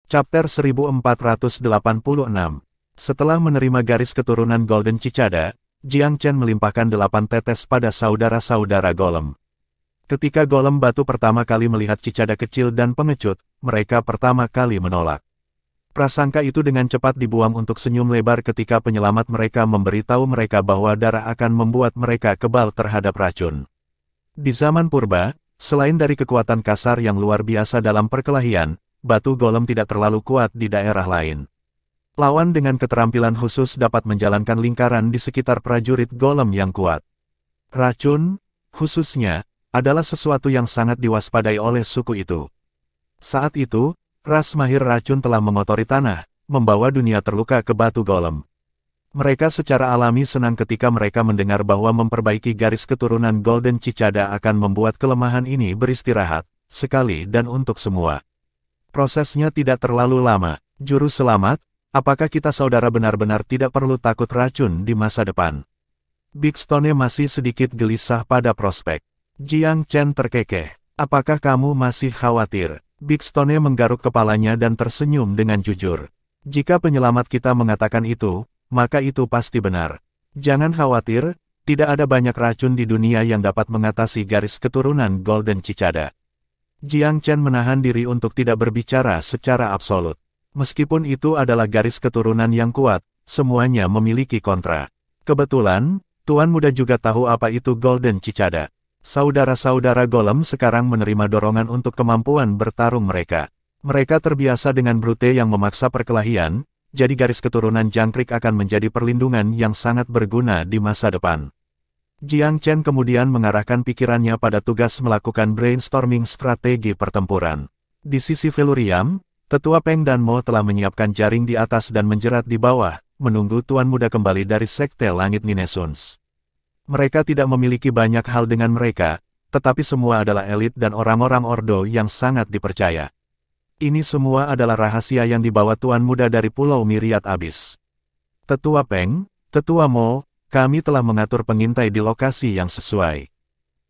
Chapter 1486. Setelah menerima garis keturunan Golden Cicada, Jiang Chen melimpahkan 8 tetes pada saudara-saudara golem. Ketika golem batu pertama kali melihat Cicada kecil dan pengecut, mereka pertama kali menolak. Prasangka itu dengan cepat dibuang untuk senyum lebar ketika penyelamat mereka memberitahu mereka bahwa darah akan membuat mereka kebal terhadap racun. Di zaman purba, selain dari kekuatan kasar yang luar biasa dalam perkelahian, batu golem tidak terlalu kuat di daerah lain. Lawan dengan keterampilan khusus dapat menjalankan lingkaran di sekitar prajurit golem yang kuat. Racun, khususnya, adalah sesuatu yang sangat diwaspadai oleh suku itu. Saat itu, ras mahir racun telah mengotori tanah, membawa dunia terluka ke batu golem. Mereka secara alami senang ketika mereka mendengar bahwa memperbaiki garis keturunan Golden Cicada akan membuat kelemahan ini beristirahat, sekali dan untuk semua. Prosesnya tidak terlalu lama. Juru selamat, apakah kita saudara benar-benar tidak perlu takut racun di masa depan? Big Stone masih sedikit gelisah pada prospek. Jiang Chen terkekeh. Apakah kamu masih khawatir? Big Stone menggaruk kepalanya dan tersenyum dengan jujur. Jika penyelamat kita mengatakan itu, maka itu pasti benar. Jangan khawatir, tidak ada banyak racun di dunia yang dapat mengatasi garis keturunan Golden Cicada. Jiang Chen menahan diri untuk tidak berbicara secara absolut. Meskipun itu adalah garis keturunan yang kuat, semuanya memiliki kontra. Kebetulan, Tuan Muda juga tahu apa itu Golden Cicada. Saudara-saudara golem sekarang menerima dorongan untuk kemampuan bertarung mereka. Mereka terbiasa dengan brute yang memaksa perkelahian, jadi garis keturunan jangkrik akan menjadi perlindungan yang sangat berguna di masa depan. Jiang Chen kemudian mengarahkan pikirannya pada tugas melakukan brainstorming strategi pertempuran. Di sisi Velurium, Tetua Peng dan Mo telah menyiapkan jaring di atas dan menjerat di bawah, menunggu Tuan Muda kembali dari Sekte Langit Ninesuns. Mereka tidak memiliki banyak hal dengan mereka, tetapi semua adalah elit dan orang-orang Ordo yang sangat dipercaya. Ini semua adalah rahasia yang dibawa Tuan Muda dari Pulau Myriad Abyss. Tetua Peng, Tetua Mo, kami telah mengatur pengintai di lokasi yang sesuai.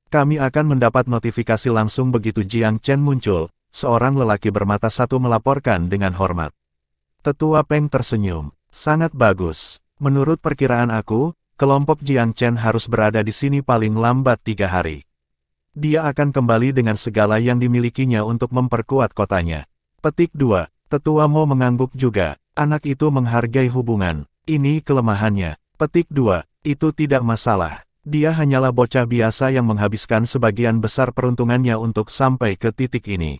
Kami akan mendapat notifikasi langsung begitu Jiang Chen muncul, seorang lelaki bermata satu melaporkan dengan hormat. Tetua Peng tersenyum. Sangat bagus. Menurut perkiraan aku, kelompok Jiang Chen harus berada di sini paling lambat 3 hari. Dia akan kembali dengan segala yang dimilikinya untuk memperkuat kotanya. Petik 2. Tetua Mo mengangguk juga. Anak itu menghargai hubungan. Ini kelemahannya. Petik 2. Itu tidak masalah. Dia hanyalah bocah biasa yang menghabiskan sebagian besar peruntungannya untuk sampai ke titik ini.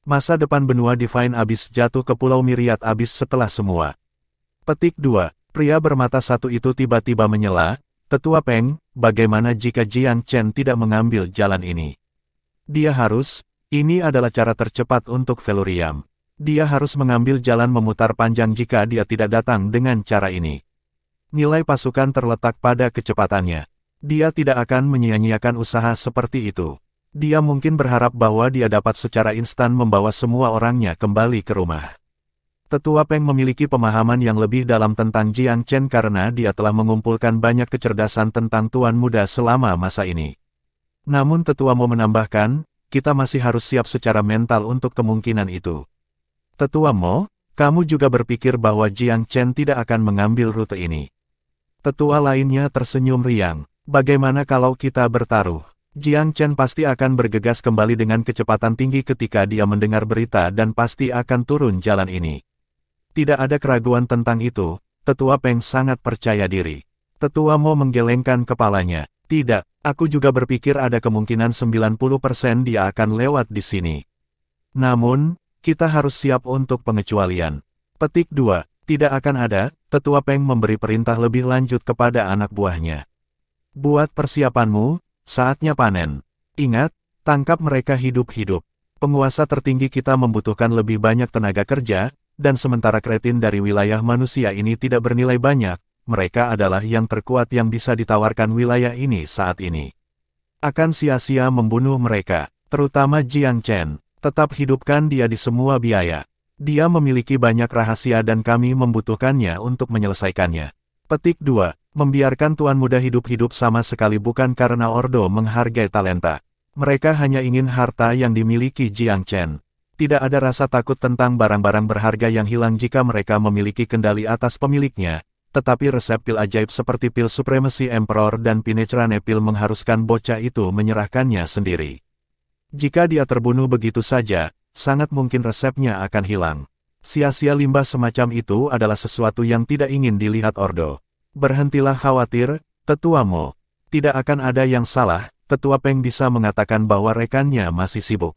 Masa depan benua Divine Abyss jatuh ke Pulau Myriad Abyss setelah semua. Petik 2. Pria bermata satu itu tiba-tiba menyela, Tetua Peng, bagaimana jika Jiang Chen tidak mengambil jalan ini? Dia harus, ini adalah cara tercepat untuk Velurium. Dia harus mengambil jalan memutar panjang jika dia tidak datang dengan cara ini. Nilai pasukan terletak pada kecepatannya. Dia tidak akan menyia-nyiakan usaha seperti itu. Dia mungkin berharap bahwa dia dapat secara instan membawa semua orangnya kembali ke rumah. Tetua Peng memiliki pemahaman yang lebih dalam tentang Jiang Chen karena dia telah mengumpulkan banyak kecerdasan tentang Tuan Muda selama masa ini. Namun Tetua Mo menambahkan, kita masih harus siap secara mental untuk kemungkinan itu. Tetua Mo, kamu juga berpikir bahwa Jiang Chen tidak akan mengambil rute ini. Tetua lainnya tersenyum riang. Bagaimana kalau kita bertaruh? Jiang Chen pasti akan bergegas kembali dengan kecepatan tinggi ketika dia mendengar berita dan pasti akan turun jalan ini. Tidak ada keraguan tentang itu, Tetua Peng sangat percaya diri. Tetua Mo menggelengkan kepalanya. Tidak, aku juga berpikir ada kemungkinan 90% dia akan lewat di sini. Namun, kita harus siap untuk pengecualian. Petik 2. Tidak akan ada, Tetua Peng memberi perintah lebih lanjut kepada anak buahnya. Buat persiapanmu, saatnya panen. Ingat, tangkap mereka hidup-hidup. Penguasa tertinggi kita membutuhkan lebih banyak tenaga kerja, dan sementara kretin dari wilayah manusia ini tidak bernilai banyak, mereka adalah yang terkuat yang bisa ditawarkan wilayah ini saat ini. Akan sia-sia membunuh mereka, terutama Jiang Chen. Tetap hidupkan dia di semua biaya. Dia memiliki banyak rahasia dan kami membutuhkannya untuk menyelesaikannya. Petik 2. Membiarkan Tuan Muda hidup-hidup sama sekali bukan karena Ordo menghargai talenta. Mereka hanya ingin harta yang dimiliki Jiang Chen. Tidak ada rasa takut tentang barang-barang berharga yang hilang jika mereka memiliki kendali atas pemiliknya, tetapi resep pil ajaib seperti pil Supremacy Emperor dan Penetrane pil mengharuskan bocah itu menyerahkannya sendiri. Jika dia terbunuh begitu saja, sangat mungkin resepnya akan hilang. Sia-sia limbah semacam itu adalah sesuatu yang tidak ingin dilihat Ordo. Berhentilah khawatir, Tetua Mo. Tidak akan ada yang salah, Tetua Peng bisa mengatakan bahwa rekannya masih sibuk.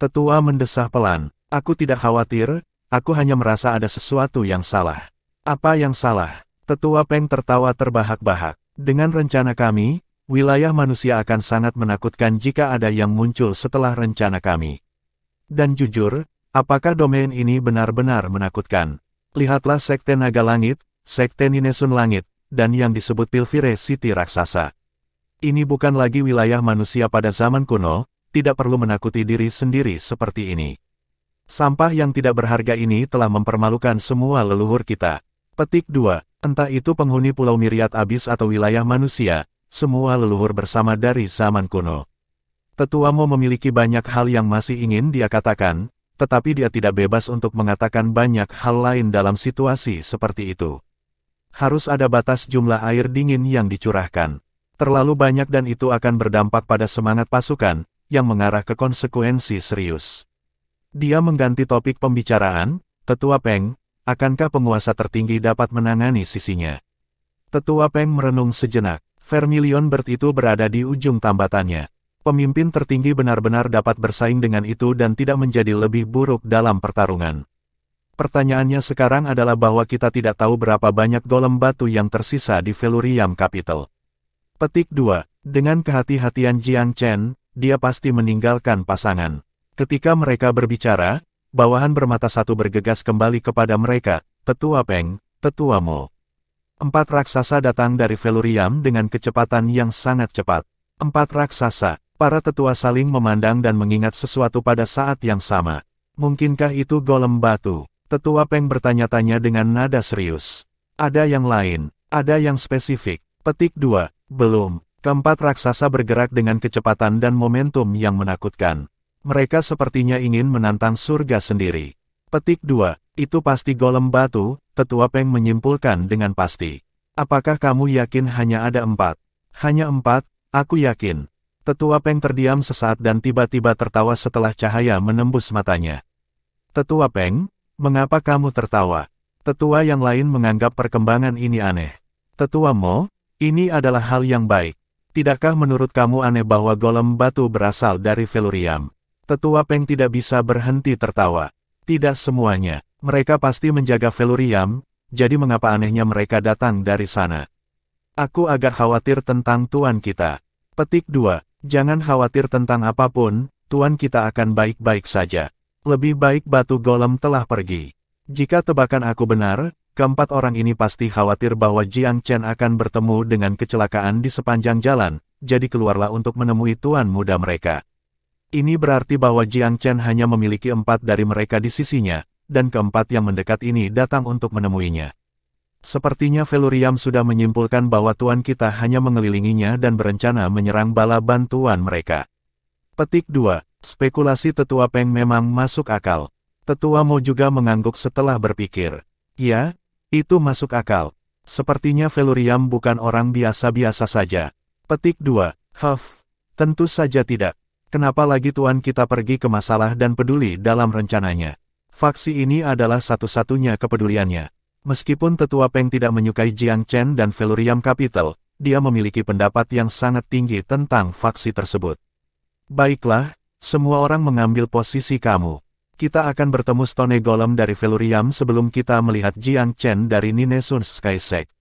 Tetua mendesah pelan. Aku tidak khawatir, aku hanya merasa ada sesuatu yang salah. Apa yang salah? Tetua Peng tertawa terbahak-bahak. Dengan rencana kami, wilayah manusia akan sangat menakutkan jika ada yang muncul setelah rencana kami. Dan jujur, apakah domain ini benar-benar menakutkan? Lihatlah Sekte Naga Langit, Sekte Ninesun Langit, dan yang disebut Pilvire City Raksasa. Ini bukan lagi wilayah manusia pada zaman kuno, tidak perlu menakuti diri sendiri seperti ini. Sampah yang tidak berharga ini telah mempermalukan semua leluhur kita. Petik 2. Entah itu penghuni Pulau Myriad Abyss atau wilayah manusia, semua leluhur bersama dari zaman kuno. Tetua Mo memiliki banyak hal yang masih ingin dia katakan, tetapi dia tidak bebas untuk mengatakan banyak hal lain dalam situasi seperti itu. Harus ada batas jumlah air dingin yang dicurahkan. Terlalu banyak dan itu akan berdampak pada semangat pasukan, yang mengarah ke konsekuensi serius. Dia mengganti topik pembicaraan, Tetua Peng, akankah penguasa tertinggi dapat menangani sisinya? Tetua Peng merenung sejenak. Vermilion Bird itu berada di ujung tambatannya. Pemimpin tertinggi benar-benar dapat bersaing dengan itu dan tidak menjadi lebih buruk dalam pertarungan. Pertanyaannya sekarang adalah bahwa kita tidak tahu berapa banyak golem batu yang tersisa di Velurium Capital. Petik 2. Dengan kehati-hatian Jiang Chen, dia pasti meninggalkan pasangan. Ketika mereka berbicara, bawahan bermata satu bergegas kembali kepada mereka, Tetua Peng, Tetua Mo. 4 raksasa datang dari Velurium dengan kecepatan yang sangat cepat. 4 raksasa, para tetua saling memandang dan mengingat sesuatu pada saat yang sama. Mungkinkah itu golem batu? Tetua Peng bertanya-tanya dengan nada serius. Ada yang lain, ada yang spesifik. Petik 2, belum. Keempat raksasa bergerak dengan kecepatan dan momentum yang menakutkan. Mereka sepertinya ingin menantang surga sendiri. Petik 2, itu pasti golem batu, Tetua Peng menyimpulkan dengan pasti. Apakah kamu yakin hanya ada 4? Hanya 4, aku yakin. Tetua Peng terdiam sesaat dan tiba-tiba tertawa setelah cahaya menembus matanya. Tetua Peng, mengapa kamu tertawa? Tetua yang lain menganggap perkembangan ini aneh. Tetua Mo, ini adalah hal yang baik. Tidakkah menurut kamu aneh bahwa golem batu berasal dari Velurium? Tetua Peng tidak bisa berhenti tertawa. Tidak semuanya. Mereka pasti menjaga Velurium, jadi mengapa anehnya mereka datang dari sana? Aku agak khawatir tentang tuan kita. Petik 2. Jangan khawatir tentang apapun, tuan kita akan baik-baik saja. Lebih baik batu golem telah pergi. Jika tebakan aku benar, keempat orang ini pasti khawatir bahwa Jiang Chen akan bertemu dengan kecelakaan di sepanjang jalan, jadi keluarlah untuk menemui tuan muda mereka. Ini berarti bahwa Jiang Chen hanya memiliki 4 dari mereka di sisinya, dan keempat yang mendekat ini datang untuk menemuinya. Sepertinya Velurium sudah menyimpulkan bahwa tuan kita hanya mengelilinginya dan berencana menyerang bala bantuan mereka. Petik 2. Spekulasi Tetua Peng memang masuk akal. Tetua Mo juga mengangguk setelah berpikir. Ya, itu masuk akal. Sepertinya Velurium bukan orang biasa-biasa saja. Petik 2. Tentu saja tidak. Kenapa lagi tuan kita pergi ke masalah dan peduli dalam rencananya? Faksi ini adalah satu-satunya kepeduliannya. Meskipun Tetua Peng tidak menyukai Jiang Chen dan Velurium Capital, dia memiliki pendapat yang sangat tinggi tentang faksi tersebut. Baiklah, semua orang mengambil posisi kamu. Kita akan bertemu Stone Golem dari Velurium sebelum kita melihat Jiang Chen dari Ninesun Sky Sect.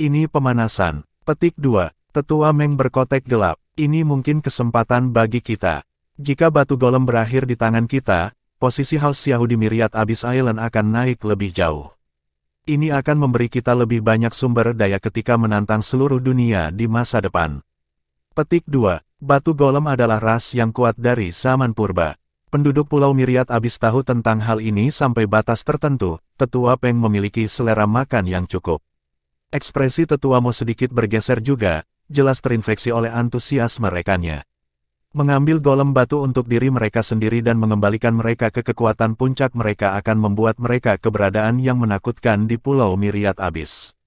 Ini pemanasan. Petik 2. Tetua Meng berkotek gelap. Ini mungkin kesempatan bagi kita. Jika batu golem berakhir di tangan kita, posisi House Xiao di Myriad Abyss Island akan naik lebih jauh. Ini akan memberi kita lebih banyak sumber daya ketika menantang seluruh dunia di masa depan. Petik 2. Batu golem adalah ras yang kuat dari zaman purba. Penduduk Pulau Myriad Abyss tahu tentang hal ini sampai batas tertentu. Tetua Peng memiliki selera makan yang cukup. Ekspresi Tetua Mo sedikit bergeser juga, jelas terinfeksi oleh antusiasme rekannya. Mengambil golem batu untuk diri mereka sendiri dan mengembalikan mereka ke kekuatan puncak mereka akan membuat mereka keberadaan yang menakutkan di Pulau Myriad Abyss.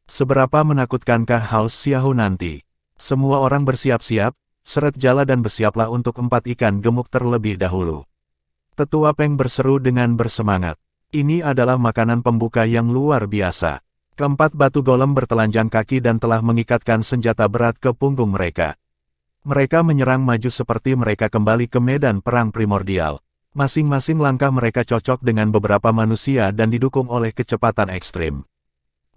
Seberapa menakutkankah Haus Xiahu nanti? Semua orang bersiap-siap, seret jala dan bersiaplah untuk 4 ikan gemuk terlebih dahulu. Tetua Peng berseru dengan bersemangat. Ini adalah makanan pembuka yang luar biasa. Keempat batu golem bertelanjang kaki dan telah mengikatkan senjata berat ke punggung mereka. Mereka menyerang maju seperti mereka kembali ke medan perang primordial. Masing-masing langkah mereka cocok dengan beberapa manusia dan didukung oleh kecepatan ekstrim.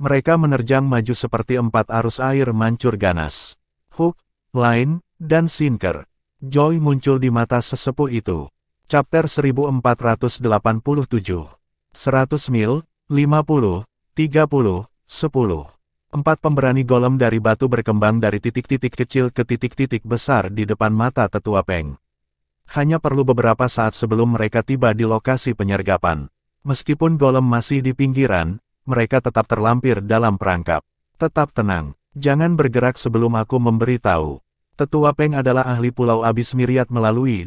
Mereka menerjang maju seperti 4 arus air mancur ganas. Hook, line, dan sinker. Joy muncul di mata sesepuh itu. Chapter 1487. 100 mil, 50, 30, 10. 4 pemberani golem dari batu berkembang dari titik-titik kecil ke titik-titik besar di depan mata Tetua Peng. Hanya perlu beberapa saat sebelum mereka tiba di lokasi penyergapan. Meskipun golem masih di pinggiran, mereka tetap terlampir dalam perangkap. Tetap tenang, jangan bergerak sebelum aku memberitahu. Tetua Peng adalah ahli Pulau Abyss Myriad melalui.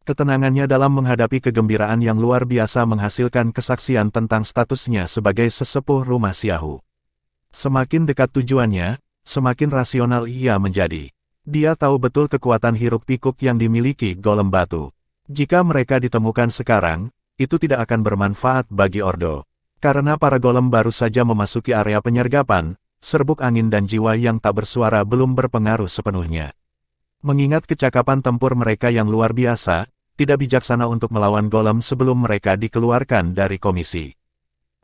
Ketenangannya dalam menghadapi kegembiraan yang luar biasa menghasilkan kesaksian tentang statusnya sebagai sesepuh rumah Xiahu. Semakin dekat tujuannya, semakin rasional ia menjadi. Dia tahu betul kekuatan hiruk-pikuk yang dimiliki golem batu. Jika mereka ditemukan sekarang, itu tidak akan bermanfaat bagi Ordo. Karena para golem baru saja memasuki area penyergapan, serbuk angin dan jiwa yang tak bersuara belum berpengaruh sepenuhnya. Mengingat kecakapan tempur mereka yang luar biasa, tidak bijaksana untuk melawan golem sebelum mereka dikeluarkan dari komisi.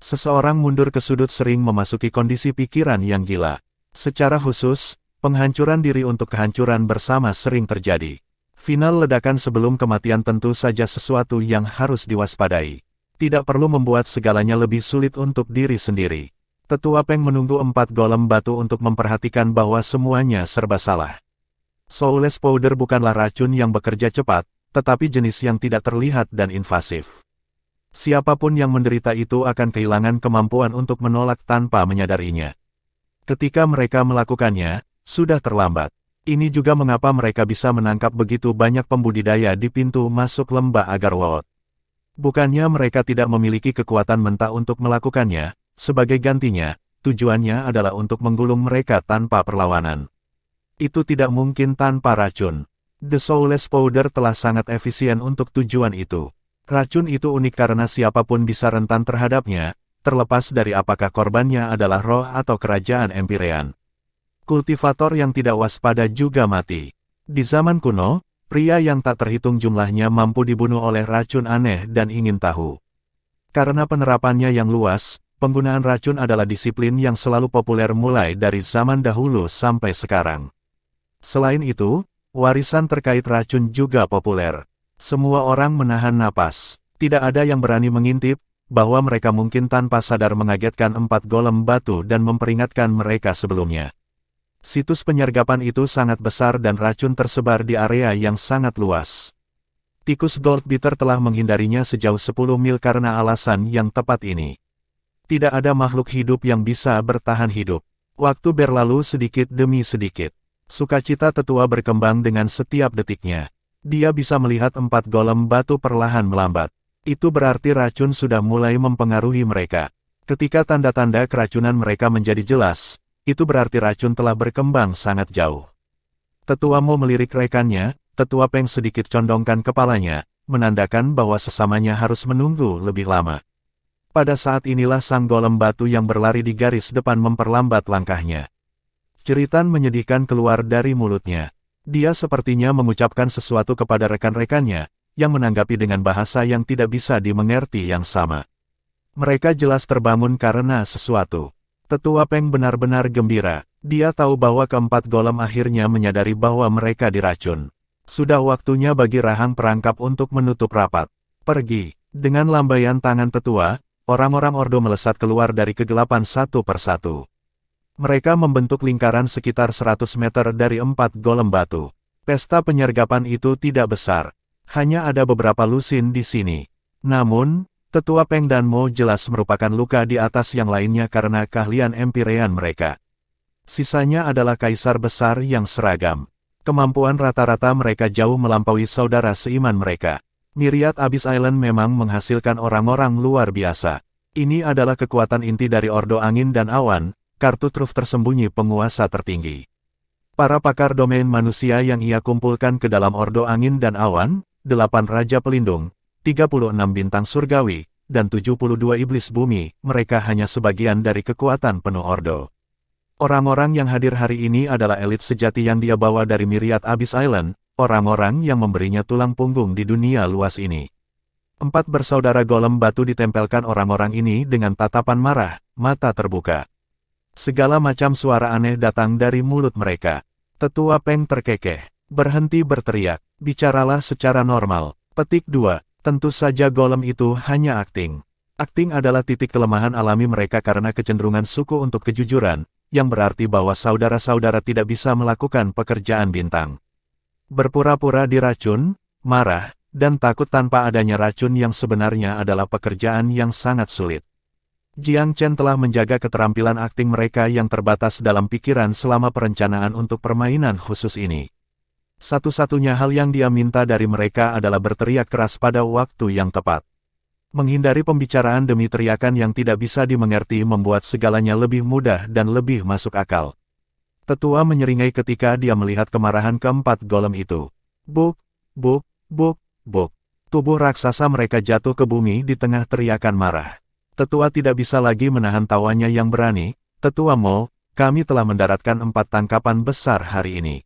Seseorang mundur ke sudut sering memasuki kondisi pikiran yang gila. Secara khusus, penghancuran diri untuk kehancuran bersama sering terjadi. Final ledakan sebelum kematian tentu saja sesuatu yang harus diwaspadai. Tidak perlu membuat segalanya lebih sulit untuk diri sendiri. Tetua Peng menunggu 4 golem batu untuk memperhatikan bahwa semuanya serba salah. Soulless Powder bukanlah racun yang bekerja cepat, tetapi jenis yang tidak terlihat dan invasif. Siapapun yang menderita itu akan kehilangan kemampuan untuk menolak tanpa menyadarinya. Ketika mereka melakukannya, sudah terlambat. Ini juga mengapa mereka bisa menangkap begitu banyak pembudidaya di pintu masuk lembah Agarwalot. Bukannya mereka tidak memiliki kekuatan mentah untuk melakukannya, sebagai gantinya, tujuannya adalah untuk menggulung mereka tanpa perlawanan. Itu tidak mungkin tanpa racun. The Soulless Powder telah sangat efisien untuk tujuan itu. Racun itu unik karena siapapun bisa rentan terhadapnya, terlepas dari apakah korbannya adalah roh atau kerajaan Empyrean. Kultivator yang tidak waspada juga mati. Di zaman kuno, pria yang tak terhitung jumlahnya mampu dibunuh oleh racun aneh dan ingin tahu. Karena penerapannya yang luas, penggunaan racun adalah disiplin yang selalu populer mulai dari zaman dahulu sampai sekarang. Selain itu, warisan terkait racun juga populer. Semua orang menahan napas. Tidak ada yang berani mengintip, bahwa mereka mungkin tanpa sadar mengagetkan 4 golem batu dan memperingatkan mereka sebelumnya. Situs penyergapan itu sangat besar dan racun tersebar di area yang sangat luas. Tikus Goldbeater telah menghindarinya sejauh 10 mil karena alasan yang tepat ini. Tidak ada makhluk hidup yang bisa bertahan hidup. Waktu berlalu sedikit demi sedikit. Sukacita tetua berkembang dengan setiap detiknya. Dia bisa melihat 4 golem batu perlahan melambat. Itu berarti racun sudah mulai mempengaruhi mereka. Ketika tanda-tanda keracunan mereka menjadi jelas, itu berarti racun telah berkembang sangat jauh. Tetua Mo melirik rekannya, Tetua Peng sedikit condongkan kepalanya, menandakan bahwa sesamanya harus menunggu lebih lama. Pada saat inilah sang golem batu yang berlari di garis depan memperlambat langkahnya. Jeritan menyedihkan keluar dari mulutnya. Dia sepertinya mengucapkan sesuatu kepada rekan-rekannya, yang menanggapi dengan bahasa yang tidak bisa dimengerti yang sama. Mereka jelas terbangun karena sesuatu. Tetua Peng benar-benar gembira. Dia tahu bahwa keempat golem akhirnya menyadari bahwa mereka diracun. Sudah waktunya bagi rahang perangkap untuk menutup rapat. Pergi. Dengan lambaian tangan tetua, orang-orang Ordo melesat keluar dari kegelapan satu persatu. Mereka membentuk lingkaran sekitar 100 meter dari 4 golem batu. Pesta penyergapan itu tidak besar. Hanya ada beberapa lusin di sini. Namun, Tetua Peng dan Mo jelas merupakan luka di atas yang lainnya karena keahlian Empyrean mereka. Sisanya adalah kaisar besar yang seragam. Kemampuan rata-rata mereka jauh melampaui saudara seiman mereka. Myriad Abyss Island memang menghasilkan orang-orang luar biasa. Ini adalah kekuatan inti dari Ordo Angin dan Awan, kartu truf tersembunyi penguasa tertinggi. Para pakar domain manusia yang ia kumpulkan ke dalam Ordo Angin dan Awan, 8 Raja Pelindung, 36 bintang surgawi, dan 72 iblis bumi, mereka hanya sebagian dari kekuatan penuh Ordo. Orang-orang yang hadir hari ini adalah elit sejati yang dia bawa dari Myriad Abyss Island, orang-orang yang memberinya tulang punggung di dunia luas ini. 4 bersaudara golem batu ditempelkan orang-orang ini dengan tatapan marah, mata terbuka. Segala macam suara aneh datang dari mulut mereka. Tetua Peng terkekeh. Berhenti berteriak, bicaralah secara normal. Petik 2. Tentu saja golem itu hanya akting. Akting adalah titik kelemahan alami mereka karena kecenderungan suku untuk kejujuran, yang berarti bahwa saudara-saudara tidak bisa melakukan pekerjaan bintang. Berpura-pura diracun, marah, dan takut tanpa adanya racun yang sebenarnya adalah pekerjaan yang sangat sulit. Jiang Chen telah menjaga keterampilan akting mereka yang terbatas dalam pikiran selama perencanaan untuk permainan khusus ini. Satu-satunya hal yang dia minta dari mereka adalah berteriak keras pada waktu yang tepat. Menghindari pembicaraan demi teriakan yang tidak bisa dimengerti membuat segalanya lebih mudah dan lebih masuk akal. Tetua menyeringai ketika dia melihat kemarahan keempat golem itu. Buk, buk, buk, buk. Tubuh raksasa mereka jatuh ke bumi di tengah teriakan marah. Tetua tidak bisa lagi menahan tawanya yang berani. Tetua Mo, kami telah mendaratkan 4 tangkapan besar hari ini.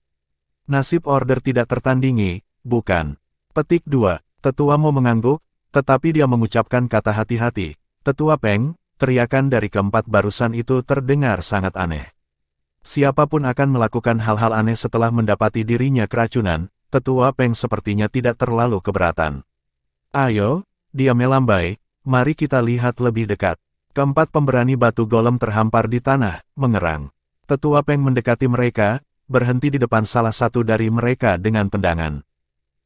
Nasib order tidak tertandingi, bukan? Petik 2. Tetua Mo mengangguk, tetapi dia mengucapkan kata hati-hati. Tetua Peng, teriakan dari keempat barusan itu terdengar sangat aneh. Siapapun akan melakukan hal-hal aneh setelah mendapati dirinya keracunan, Tetua Peng sepertinya tidak terlalu keberatan. Ayo, dia melambai, mari kita lihat lebih dekat. Keempat pemberani batu golem terhampar di tanah, mengerang. Tetua Peng mendekati mereka, berhenti di depan salah satu dari mereka dengan tendangan.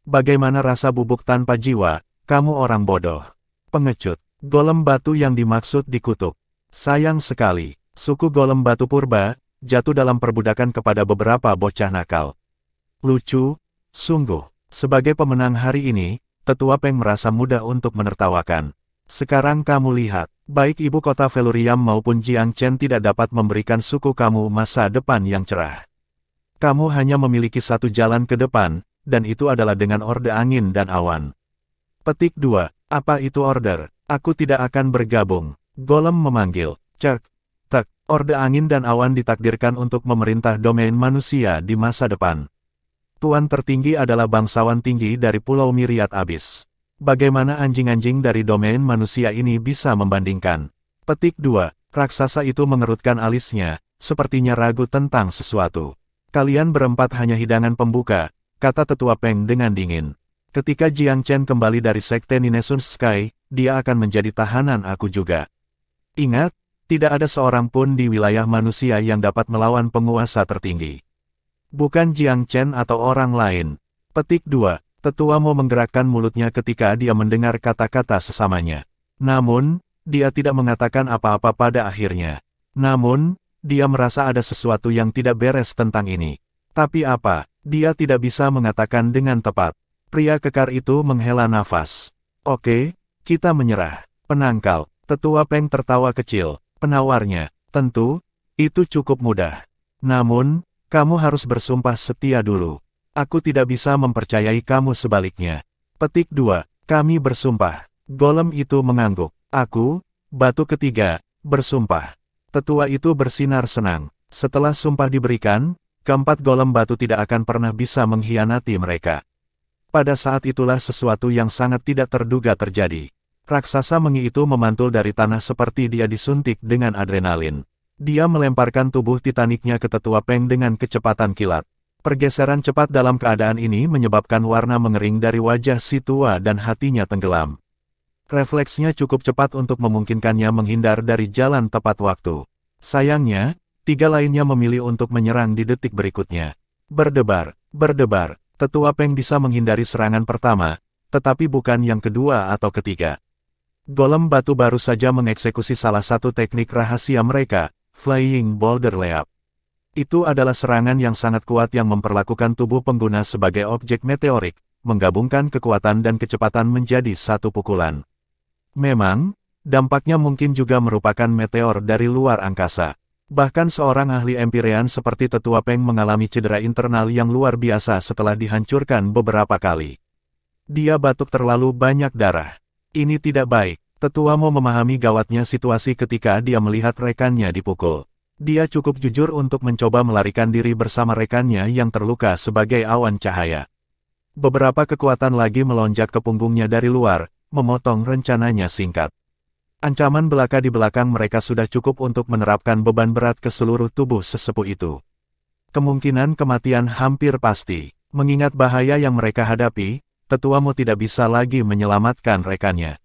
Bagaimana rasa bubuk tanpa jiwa? Kamu orang bodoh. Pengecut. Golem batu yang dimaksud dikutuk. Sayang sekali, suku golem batu purba, jatuh dalam perbudakan kepada beberapa bocah nakal. Lucu, sungguh. Sebagai pemenang hari ini, Tetua Peng merasa mudah untuk menertawakan. Sekarang kamu lihat, baik ibu kota Velurium maupun Jiang Chen tidak dapat memberikan suku kamu masa depan yang cerah. Kamu hanya memiliki satu jalan ke depan, dan itu adalah dengan Orde Angin dan Awan. Petik 2. Apa itu order? Aku tidak akan bergabung. Golem memanggil. Cek. Tek. Orde Angin dan Awan ditakdirkan untuk memerintah domain manusia di masa depan. Tuan tertinggi adalah bangsawan tinggi dari Pulau Myriad Abyss. Bagaimana anjing-anjing dari domain manusia ini bisa membandingkan? Petik 2. Raksasa itu mengerutkan alisnya, sepertinya ragu tentang sesuatu. Kalian berempat hanya hidangan pembuka, kata Tetua Peng dengan dingin. Ketika Jiang Chen kembali dari Sekte Ninesun Sky, dia akan menjadi tahanan aku juga. Ingat, tidak ada seorang pun di wilayah manusia yang dapat melawan penguasa tertinggi. Bukan Jiang Chen atau orang lain. Petik 2. Tetua Mo menggerakkan mulutnya ketika dia mendengar kata-kata sesamanya. Namun, dia tidak mengatakan apa-apa pada akhirnya. Namun, dia merasa ada sesuatu yang tidak beres tentang ini. Tapi apa? Dia tidak bisa mengatakan dengan tepat. Pria kekar itu menghela nafas. Oke, kita menyerah. Penangkal. Tetua Peng tertawa kecil. Penawarnya, tentu, itu cukup mudah. Namun, kamu harus bersumpah setia dulu. Aku tidak bisa mempercayai kamu sebaliknya. Petik 2. Kami bersumpah. Golem itu mengangguk. Aku, batu ketiga, bersumpah. Tetua itu bersinar senang. Setelah sumpah diberikan, keempat golem batu tidak akan pernah bisa mengkhianati mereka. Pada saat itulah sesuatu yang sangat tidak terduga terjadi. Raksasa mengi itu memantul dari tanah seperti dia disuntik dengan adrenalin. Dia melemparkan tubuh titaniknya ke Tetua Peng dengan kecepatan kilat. Pergeseran cepat dalam keadaan ini menyebabkan warna mengering dari wajah si tua dan hatinya tenggelam. Refleksnya cukup cepat untuk memungkinkannya menghindar dari jalan tepat waktu. Sayangnya, 3 lainnya memilih untuk menyerang di detik berikutnya. Berdebar, berdebar. Tetua Peng bisa menghindari serangan pertama, tetapi bukan yang kedua atau ketiga. Golem batu baru saja mengeksekusi salah satu teknik rahasia mereka, Flying Boulder Leap. Itu adalah serangan yang sangat kuat yang memperlakukan tubuh pengguna sebagai objek meteorik, menggabungkan kekuatan dan kecepatan menjadi satu pukulan. Memang, dampaknya mungkin juga merupakan meteor dari luar angkasa. Bahkan seorang ahli Empyrean seperti Tetua Peng mengalami cedera internal yang luar biasa setelah dihancurkan beberapa kali. Dia batuk terlalu banyak darah. Ini tidak baik. Tetua Mo memahami gawatnya situasi ketika dia melihat rekannya dipukul. Dia cukup jujur untuk mencoba melarikan diri bersama rekannya yang terluka sebagai awan cahaya. Beberapa kekuatan lagi melonjak ke punggungnya dari luar, memotong rencananya singkat. Ancaman belaka di belakang mereka sudah cukup untuk menerapkan beban berat ke seluruh tubuh sesepuh itu. Kemungkinan kematian hampir pasti. Mengingat bahaya yang mereka hadapi, Tetua Mo tidak bisa lagi menyelamatkan rekannya.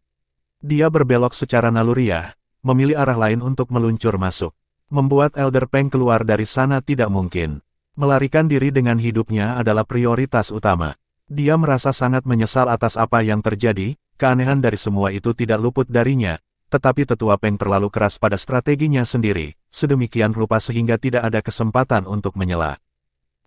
Dia berbelok secara naluriah, memilih arah lain untuk meluncur masuk. Membuat Elder Peng keluar dari sana tidak mungkin. Melarikan diri dengan hidupnya adalah prioritas utama. Dia merasa sangat menyesal atas apa yang terjadi, keanehan dari semua itu tidak luput darinya, tetapi Tetua Peng terlalu keras pada strateginya sendiri, sedemikian rupa sehingga tidak ada kesempatan untuk menyela.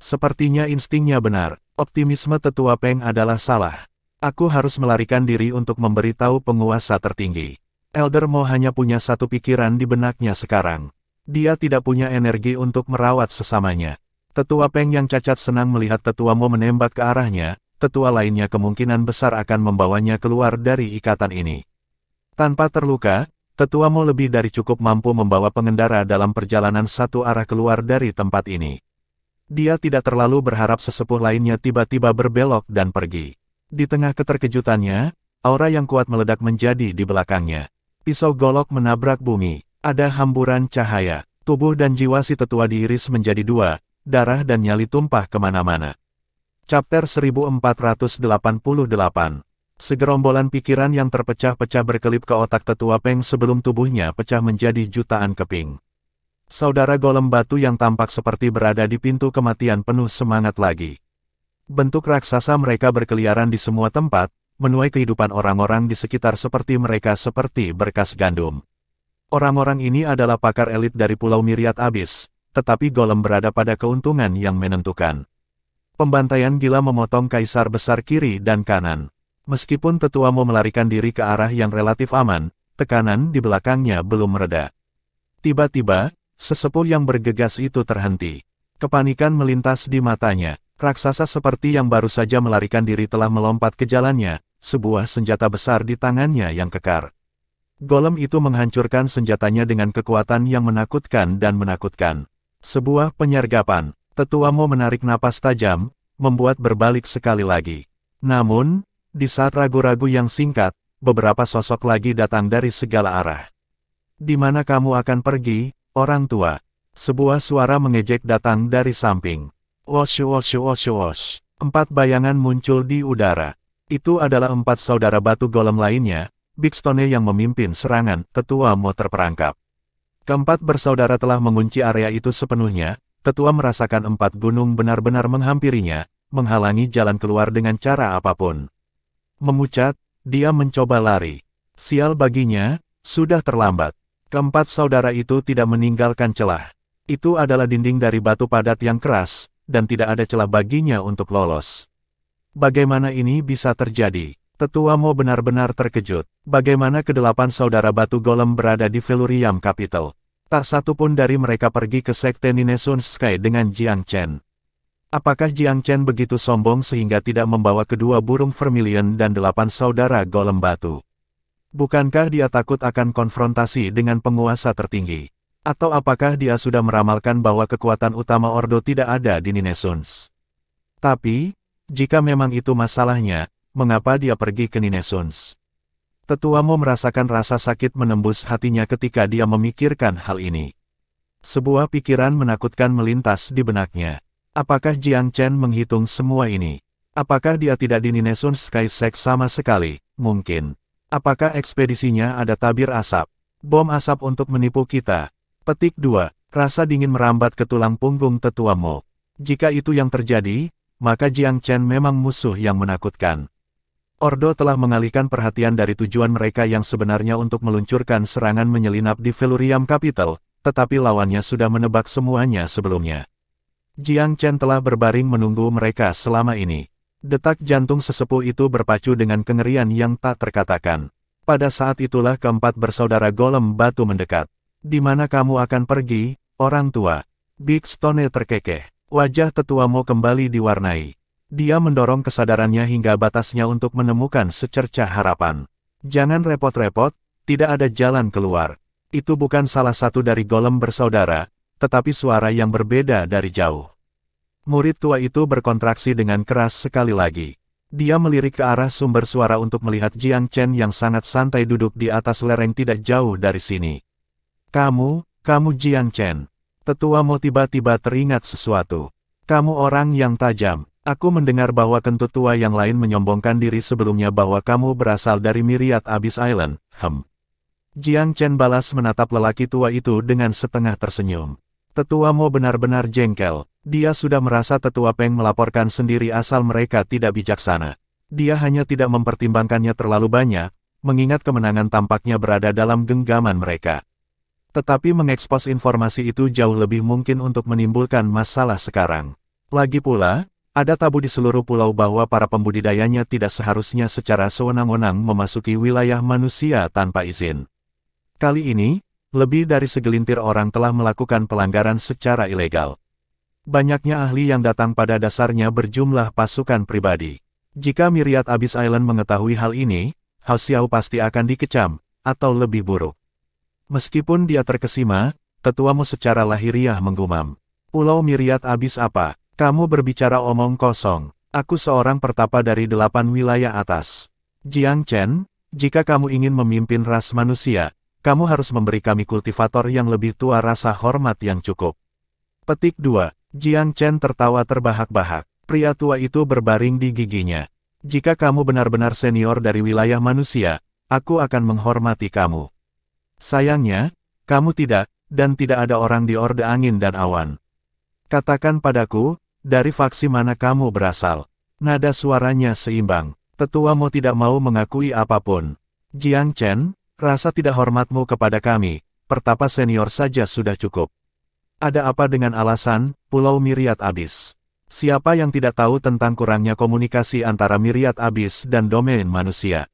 Sepertinya instingnya benar, optimisme Tetua Peng adalah salah. Aku harus melarikan diri untuk memberitahu penguasa tertinggi. Elder Mo hanya punya satu pikiran di benaknya sekarang. Dia tidak punya energi untuk merawat sesamanya. Tetua Peng yang cacat senang melihat Tetua Mo menembak ke arahnya, tetua lainnya kemungkinan besar akan membawanya keluar dari ikatan ini. Tanpa terluka, Tetua Mo lebih dari cukup mampu membawa pengendara dalam perjalanan satu arah keluar dari tempat ini. Dia tidak terlalu berharap sesepuh lainnya tiba-tiba berbelok dan pergi. Di tengah keterkejutannya, aura yang kuat meledak menjadi di belakangnya. Pisau golok menabrak bumi. Ada hamburan cahaya, tubuh dan jiwa si tetua diiris menjadi dua, darah dan nyali tumpah kemana-mana. Chapter 1488. Segerombolan pikiran yang terpecah-pecah berkelip ke otak Tetua Peng sebelum tubuhnya pecah menjadi jutaan keping. Saudara golem batu yang tampak seperti berada di pintu kematian penuh semangat lagi. Bentuk raksasa mereka berkeliaran di semua tempat, menuai kehidupan orang-orang di sekitar seperti mereka seperti berkas gandum. Orang-orang ini adalah pakar elit dari Pulau Myriad Abyss, tetapi golem berada pada keuntungan yang menentukan. Pembantaian gila memotong kaisar besar kiri dan kanan. Meskipun Tetua Mo melarikan diri ke arah yang relatif aman, tekanan di belakangnya belum mereda. Tiba-tiba, sesepuh yang bergegas itu terhenti. Kepanikan melintas di matanya. Raksasa seperti yang baru saja melarikan diri telah melompat ke jalannya, sebuah senjata besar di tangannya yang kekar. Golem itu menghancurkan senjatanya dengan kekuatan yang menakutkan dan menakutkan. Sebuah penyergapan. Tetua Mo menarik napas tajam, membuat berbalik sekali lagi. Namun, di saat ragu-ragu yang singkat, beberapa sosok lagi datang dari segala arah. Di mana kamu akan pergi, orang tua? Sebuah suara mengejek datang dari samping. Wosh wosh wosh wosh. 4 bayangan muncul di udara. Itu adalah 4 saudara batu golem lainnya. Big Stone yang memimpin serangan, Tetua Mo terperangkap. Keempat bersaudara telah mengunci area itu sepenuhnya, Tetua merasakan 4 gunung benar-benar menghampirinya, menghalangi jalan keluar dengan cara apapun. Memucat, dia mencoba lari. Sial baginya, sudah terlambat. Keempat saudara itu tidak meninggalkan celah. Itu adalah dinding dari batu padat yang keras, dan tidak ada celah baginya untuk lolos. Bagaimana ini bisa terjadi? Tetua Mo benar-benar terkejut. Bagaimana ke-8 saudara batu golem berada di Velurium Capital? Tak satu pun dari mereka pergi ke sekte Ninesun Sky dengan Jiang Chen. Apakah Jiang Chen begitu sombong sehingga tidak membawa kedua burung vermilion dan 8 saudara golem batu? Bukankah dia takut akan konfrontasi dengan penguasa tertinggi? Atau apakah dia sudah meramalkan bahwa kekuatan utama Ordo tidak ada di Ninesuns? Tapi, jika memang itu masalahnya, mengapa dia pergi ke Ninesuns? Tetua Mo merasakan rasa sakit menembus hatinya ketika dia memikirkan hal ini. Sebuah pikiran menakutkan melintas di benaknya. Apakah Jiang Chen menghitung semua ini? Apakah dia tidak di Ninesuns Sky Sect sama sekali? Mungkin. Apakah ekspedisinya ada tabir asap? Bom asap untuk menipu kita? Petik 2. Rasa dingin merambat ke tulang punggung Tetua Mo. Jika itu yang terjadi, maka Jiang Chen memang musuh yang menakutkan. Ordo telah mengalihkan perhatian dari tujuan mereka yang sebenarnya untuk meluncurkan serangan menyelinap di Velurium Capital, tetapi lawannya sudah menebak semuanya sebelumnya. Jiang Chen telah berbaring menunggu mereka selama ini. Detak jantung sesepuh itu berpacu dengan kengerian yang tak terkatakan. Pada saat itulah keempat bersaudara golem batu mendekat. Di mana kamu akan pergi, orang tua? Big Stone terkekeh. Wajah tetua Mo kembali diwarnai. Dia mendorong kesadarannya hingga batasnya untuk menemukan secercah harapan. Jangan repot-repot, tidak ada jalan keluar. Itu bukan salah satu dari golem bersaudara, tetapi suara yang berbeda dari jauh. Murid tua itu berkontraksi dengan keras sekali lagi. Dia melirik ke arah sumber suara untuk melihat Jiang Chen yang sangat santai duduk di atas lereng tidak jauh dari sini. Kamu Jiang Chen. Tetua Mo tiba-tiba teringat sesuatu. Kamu orang yang tajam. Aku mendengar bahwa kentut tua yang lain menyombongkan diri sebelumnya bahwa kamu berasal dari Myriad Abyss Island. Jiang Chen balas menatap lelaki tua itu dengan setengah tersenyum. Tetua Mo benar-benar jengkel. Dia sudah merasa Tetua Peng melaporkan sendiri asal mereka tidak bijaksana. Dia hanya tidak mempertimbangkannya terlalu banyak, mengingat kemenangan tampaknya berada dalam genggaman mereka. Tetapi mengekspos informasi itu jauh lebih mungkin untuk menimbulkan masalah sekarang. Lagi pula, ada tabu di seluruh pulau bahwa para pembudidayanya tidak seharusnya secara sewenang-wenang memasuki wilayah manusia tanpa izin. Kali ini, lebih dari segelintir orang telah melakukan pelanggaran secara ilegal. Banyaknya ahli yang datang pada dasarnya berjumlah pasukan pribadi. Jika Myriad Abyss Island mengetahui hal ini, Hao Xiao pasti akan dikecam, atau lebih buruk. Meskipun dia terkesima, Tetua Mo secara lahiriah menggumam. Pulau Myriad Abyss apa? Kamu berbicara omong kosong. Aku seorang pertapa dari 8 wilayah atas. Jiang Chen, jika kamu ingin memimpin ras manusia, kamu harus memberi kami kultivator yang lebih tua rasa hormat yang cukup. Petik 2. Jiang Chen tertawa terbahak-bahak. Pria tua itu berbaring di giginya. Jika kamu benar-benar senior dari wilayah manusia, aku akan menghormati kamu. Sayangnya, kamu tidak, dan tidak ada orang di Orde Angin dan Awan. Katakan padaku, dari faksi mana kamu berasal? Nada suaranya seimbang. Tetua Mo tidak mau mengakui apapun. Jiang Chen, rasa tidak hormatmu kepada kami, pertapa senior saja sudah cukup. Ada apa dengan alasan, Pulau Myriad Abyss? Siapa yang tidak tahu tentang kurangnya komunikasi antara Myriad Abyss dan domain manusia?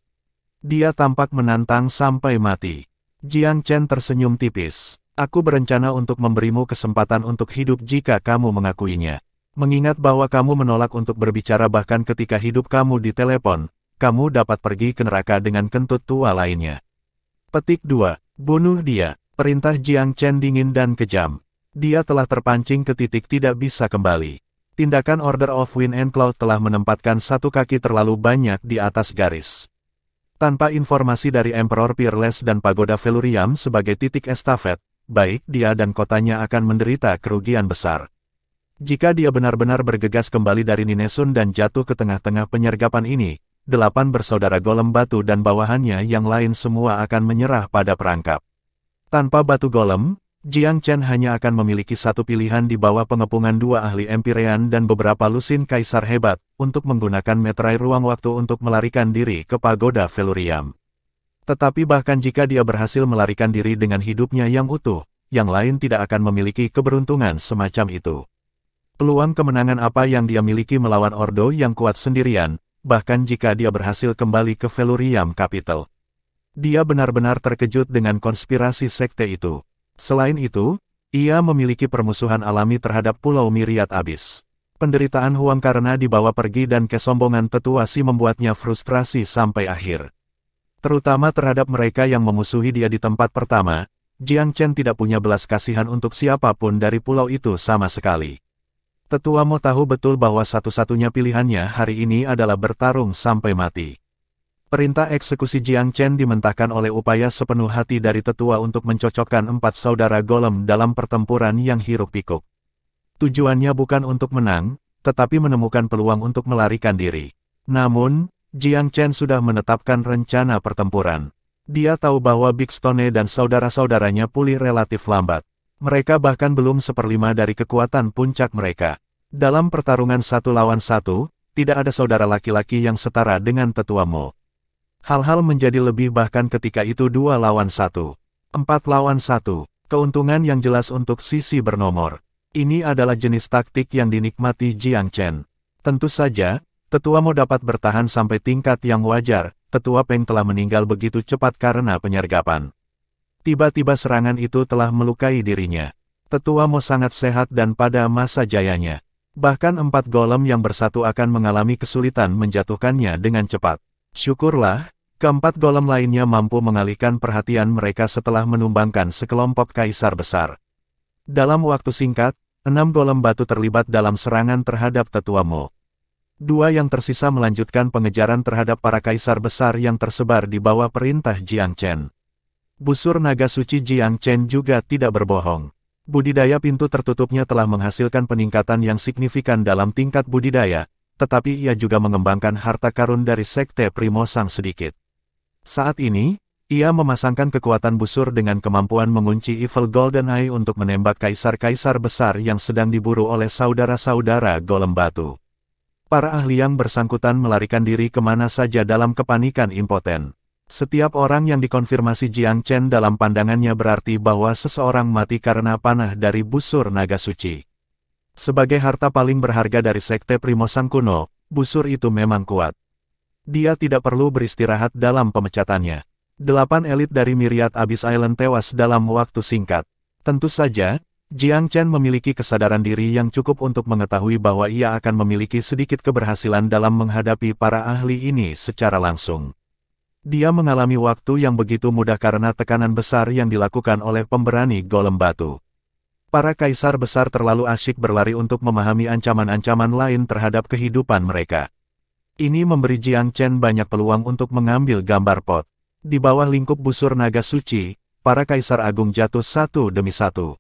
Dia tampak menantang sampai mati. Jiang Chen tersenyum tipis. Aku berencana untuk memberimu kesempatan untuk hidup jika kamu mengakuinya. Mengingat bahwa kamu menolak untuk berbicara bahkan ketika hidup kamu ditelepon, kamu dapat pergi ke neraka dengan kentut tua lainnya. Petik 2. Bunuh dia. Perintah Jiang Chen dingin dan kejam. Dia telah terpancing ke titik tidak bisa kembali. Tindakan Order of Wind and Cloud telah menempatkan satu kaki terlalu banyak di atas garis. Tanpa informasi dari Emperor Peerless dan Pagoda Velurium sebagai titik estafet, baik dia dan kotanya akan menderita kerugian besar. Jika dia benar-benar bergegas kembali dari Ninesun dan jatuh ke tengah-tengah penyergapan ini, 8 bersaudara golem batu dan bawahannya yang lain semua akan menyerah pada perangkap. Tanpa batu golem, Jiang Chen hanya akan memiliki satu pilihan di bawah pengepungan 2 ahli Empyrean dan beberapa lusin kaisar hebat, untuk menggunakan meterai ruang waktu untuk melarikan diri ke Pagoda Velurium. Tetapi bahkan jika dia berhasil melarikan diri dengan hidupnya yang utuh, yang lain tidak akan memiliki keberuntungan semacam itu. Peluang kemenangan apa yang dia miliki melawan Ordo yang kuat sendirian, bahkan jika dia berhasil kembali ke Velurium Capital. Dia benar-benar terkejut dengan konspirasi sekte itu. Selain itu, ia memiliki permusuhan alami terhadap Pulau Myriad Abyss. Penderitaan Huang karena dibawa pergi dan kesombongan tetua Si membuatnya frustrasi sampai akhir. Terutama terhadap mereka yang memusuhi dia di tempat pertama, Jiang Chen tidak punya belas kasihan untuk siapapun dari pulau itu sama sekali. Tetua Mo tahu betul bahwa satu-satunya pilihannya hari ini adalah bertarung sampai mati. Perintah eksekusi Jiang Chen dimentahkan oleh upaya sepenuh hati dari tetua untuk mencocokkan 4 saudara golem dalam pertempuran yang hiruk-pikuk. Tujuannya bukan untuk menang, tetapi menemukan peluang untuk melarikan diri. Namun, Jiang Chen sudah menetapkan rencana pertempuran. Dia tahu bahwa Big Stone dan saudara-saudaranya pulih relatif lambat. Mereka bahkan belum 1/5 dari kekuatan puncak mereka. Dalam pertarungan 1 lawan 1, tidak ada saudara laki-laki yang setara dengan Tetua Mo. Hal-hal menjadi lebih bahkan ketika itu 2 lawan 1. 4 lawan 1. Keuntungan yang jelas untuk sisi bernomor. Ini adalah jenis taktik yang dinikmati Jiang Chen. Tentu saja, Tetua Mo dapat bertahan sampai tingkat yang wajar. Tetua Peng telah meninggal begitu cepat karena penyergapan. Tiba-tiba serangan itu telah melukai dirinya. Tetua Mo sangat sehat dan pada masa jayanya. Bahkan 4 golem yang bersatu akan mengalami kesulitan menjatuhkannya dengan cepat. Syukurlah, keempat golem lainnya mampu mengalihkan perhatian mereka setelah menumbangkan sekelompok kaisar besar. Dalam waktu singkat, 6 golem batu terlibat dalam serangan terhadap Tetua Mo. 2 yang tersisa melanjutkan pengejaran terhadap para kaisar besar yang tersebar di bawah perintah Jiang Chen. Busur naga suci Jiang Chen juga tidak berbohong. Budidaya pintu tertutupnya telah menghasilkan peningkatan yang signifikan dalam tingkat budidaya, tetapi ia juga mengembangkan harta karun dari Sekte Primosang sedikit. Saat ini, ia memasangkan kekuatan busur dengan kemampuan mengunci Evil Golden Eye untuk menembak kaisar-kaisar besar yang sedang diburu oleh saudara-saudara golem batu. Para ahli yang bersangkutan melarikan diri kemana saja dalam kepanikan impoten. Setiap orang yang dikonfirmasi Jiang Chen dalam pandangannya berarti bahwa seseorang mati karena panah dari busur naga suci. Sebagai harta paling berharga dari Sekte Primosang kuno, busur itu memang kuat. Dia tidak perlu beristirahat dalam pemecatannya. 8 elit dari Myriad Abyss Island tewas dalam waktu singkat. Tentu saja, Jiang Chen memiliki kesadaran diri yang cukup untuk mengetahui bahwa ia akan memiliki sedikit keberhasilan dalam menghadapi para ahli ini secara langsung. Dia mengalami waktu yang begitu mudah karena tekanan besar yang dilakukan oleh pemberani golem batu. Para kaisar besar terlalu asyik berlari untuk memahami ancaman-ancaman lain terhadap kehidupan mereka. Ini memberi Jiang Chen banyak peluang untuk mengambil gambar pot. Di bawah lingkup busur naga suci, para kaisar agung jatuh satu demi satu.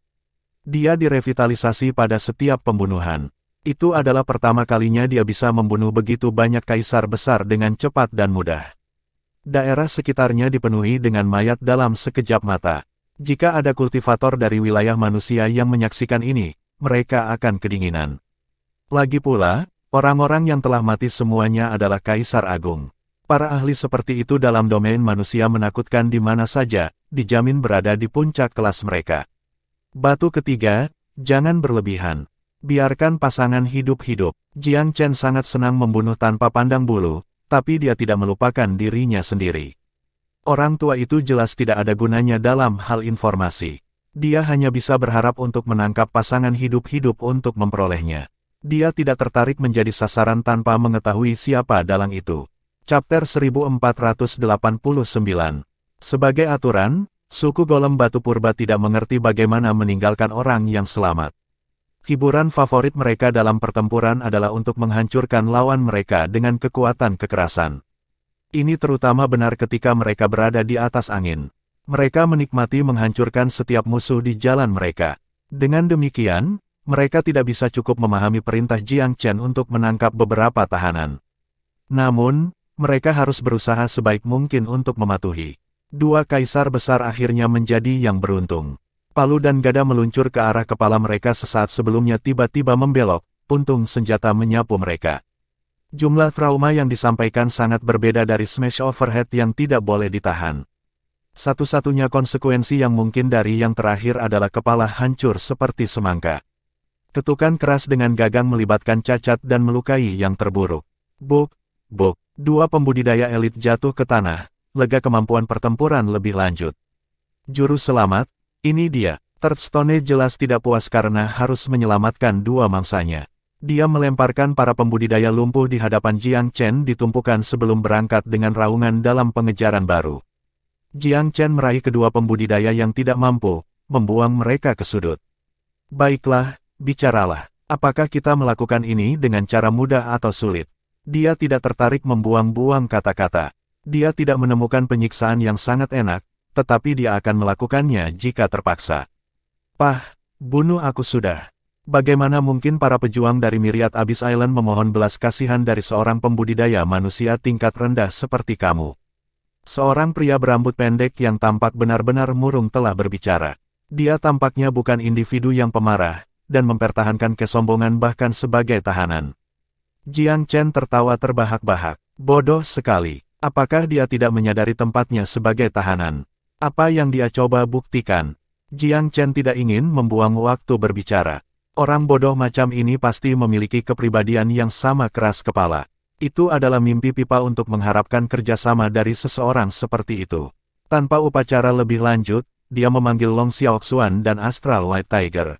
Dia direvitalisasi pada setiap pembunuhan. Itu adalah pertama kalinya dia bisa membunuh begitu banyak kaisar besar dengan cepat dan mudah. Daerah sekitarnya dipenuhi dengan mayat dalam sekejap mata. Jika ada kultivator dari wilayah manusia yang menyaksikan ini, mereka akan kedinginan. Lagi pula, orang-orang yang telah mati semuanya adalah kaisar agung. Para ahli seperti itu dalam domain manusia menakutkan di mana saja, dijamin berada di puncak kelas mereka. Batu ketiga, jangan berlebihan. Biarkan pasangan hidup-hidup. Jiang Chen sangat senang membunuh tanpa pandang bulu, tapi dia tidak melupakan dirinya sendiri. Orang tua itu jelas tidak ada gunanya dalam hal informasi. Dia hanya bisa berharap untuk menangkap pasangan hidup-hidup untuk memperolehnya. Dia tidak tertarik menjadi sasaran tanpa mengetahui siapa dalang itu. Chapter 1489. Sebagai aturan, suku golem batu purba tidak mengerti bagaimana meninggalkan orang yang selamat. Hiburan favorit mereka dalam pertempuran adalah untuk menghancurkan lawan mereka dengan kekuatan kekerasan. Ini terutama benar ketika mereka berada di atas angin. Mereka menikmati menghancurkan setiap musuh di jalan mereka. Dengan demikian, mereka tidak bisa cukup memahami perintah Jiang Chen untuk menangkap beberapa tahanan. Namun, mereka harus berusaha sebaik mungkin untuk mematuhi. 2 kaisar besar akhirnya menjadi yang beruntung. Palu dan gada meluncur ke arah kepala mereka sesaat sebelumnya tiba-tiba membelok, puntung senjata menyapu mereka. Jumlah trauma yang disampaikan sangat berbeda dari smash overhead yang tidak boleh ditahan. Satu-satunya konsekuensi yang mungkin dari yang terakhir adalah kepala hancur seperti semangka. Ketukan keras dengan gagang melibatkan cacat dan melukai yang terburuk. Buk, buk, 2 pembudidaya elit jatuh ke tanah, lega kemampuan pertempuran lebih lanjut. Juru selamat, ini dia. Thirstone jelas tidak puas karena harus menyelamatkan 2 mangsanya. Dia melemparkan para pembudidaya lumpuh di hadapan Jiang Chen ditumpukan sebelum berangkat dengan raungan dalam pengejaran baru. Jiang Chen meraih kedua pembudidaya yang tidak mampu, membuang mereka ke sudut. Baiklah, bicaralah. Apakah kita melakukan ini dengan cara mudah atau sulit? Dia tidak tertarik membuang-buang kata-kata. Dia tidak menemukan penyiksaan yang sangat enak, tetapi dia akan melakukannya jika terpaksa. Pah, bunuh aku sudah. Bagaimana mungkin para pejuang dari Myriad Abyss Island memohon belas kasihan dari seorang pembudidaya manusia tingkat rendah seperti kamu? Seorang pria berambut pendek yang tampak benar-benar murung telah berbicara. Dia tampaknya bukan individu yang pemarah, dan mempertahankan kesombongan bahkan sebagai tahanan. Jiang Chen tertawa terbahak-bahak. Bodoh sekali. Apakah dia tidak menyadari tempatnya sebagai tahanan? Apa yang dia coba buktikan? Jiang Chen tidak ingin membuang waktu berbicara. Orang bodoh macam ini pasti memiliki kepribadian yang sama keras kepala. Itu adalah mimpi pipa untuk mengharapkan kerjasama dari seseorang seperti itu. Tanpa upacara lebih lanjut, dia memanggil Long Xiaoxuan dan Astral White Tiger.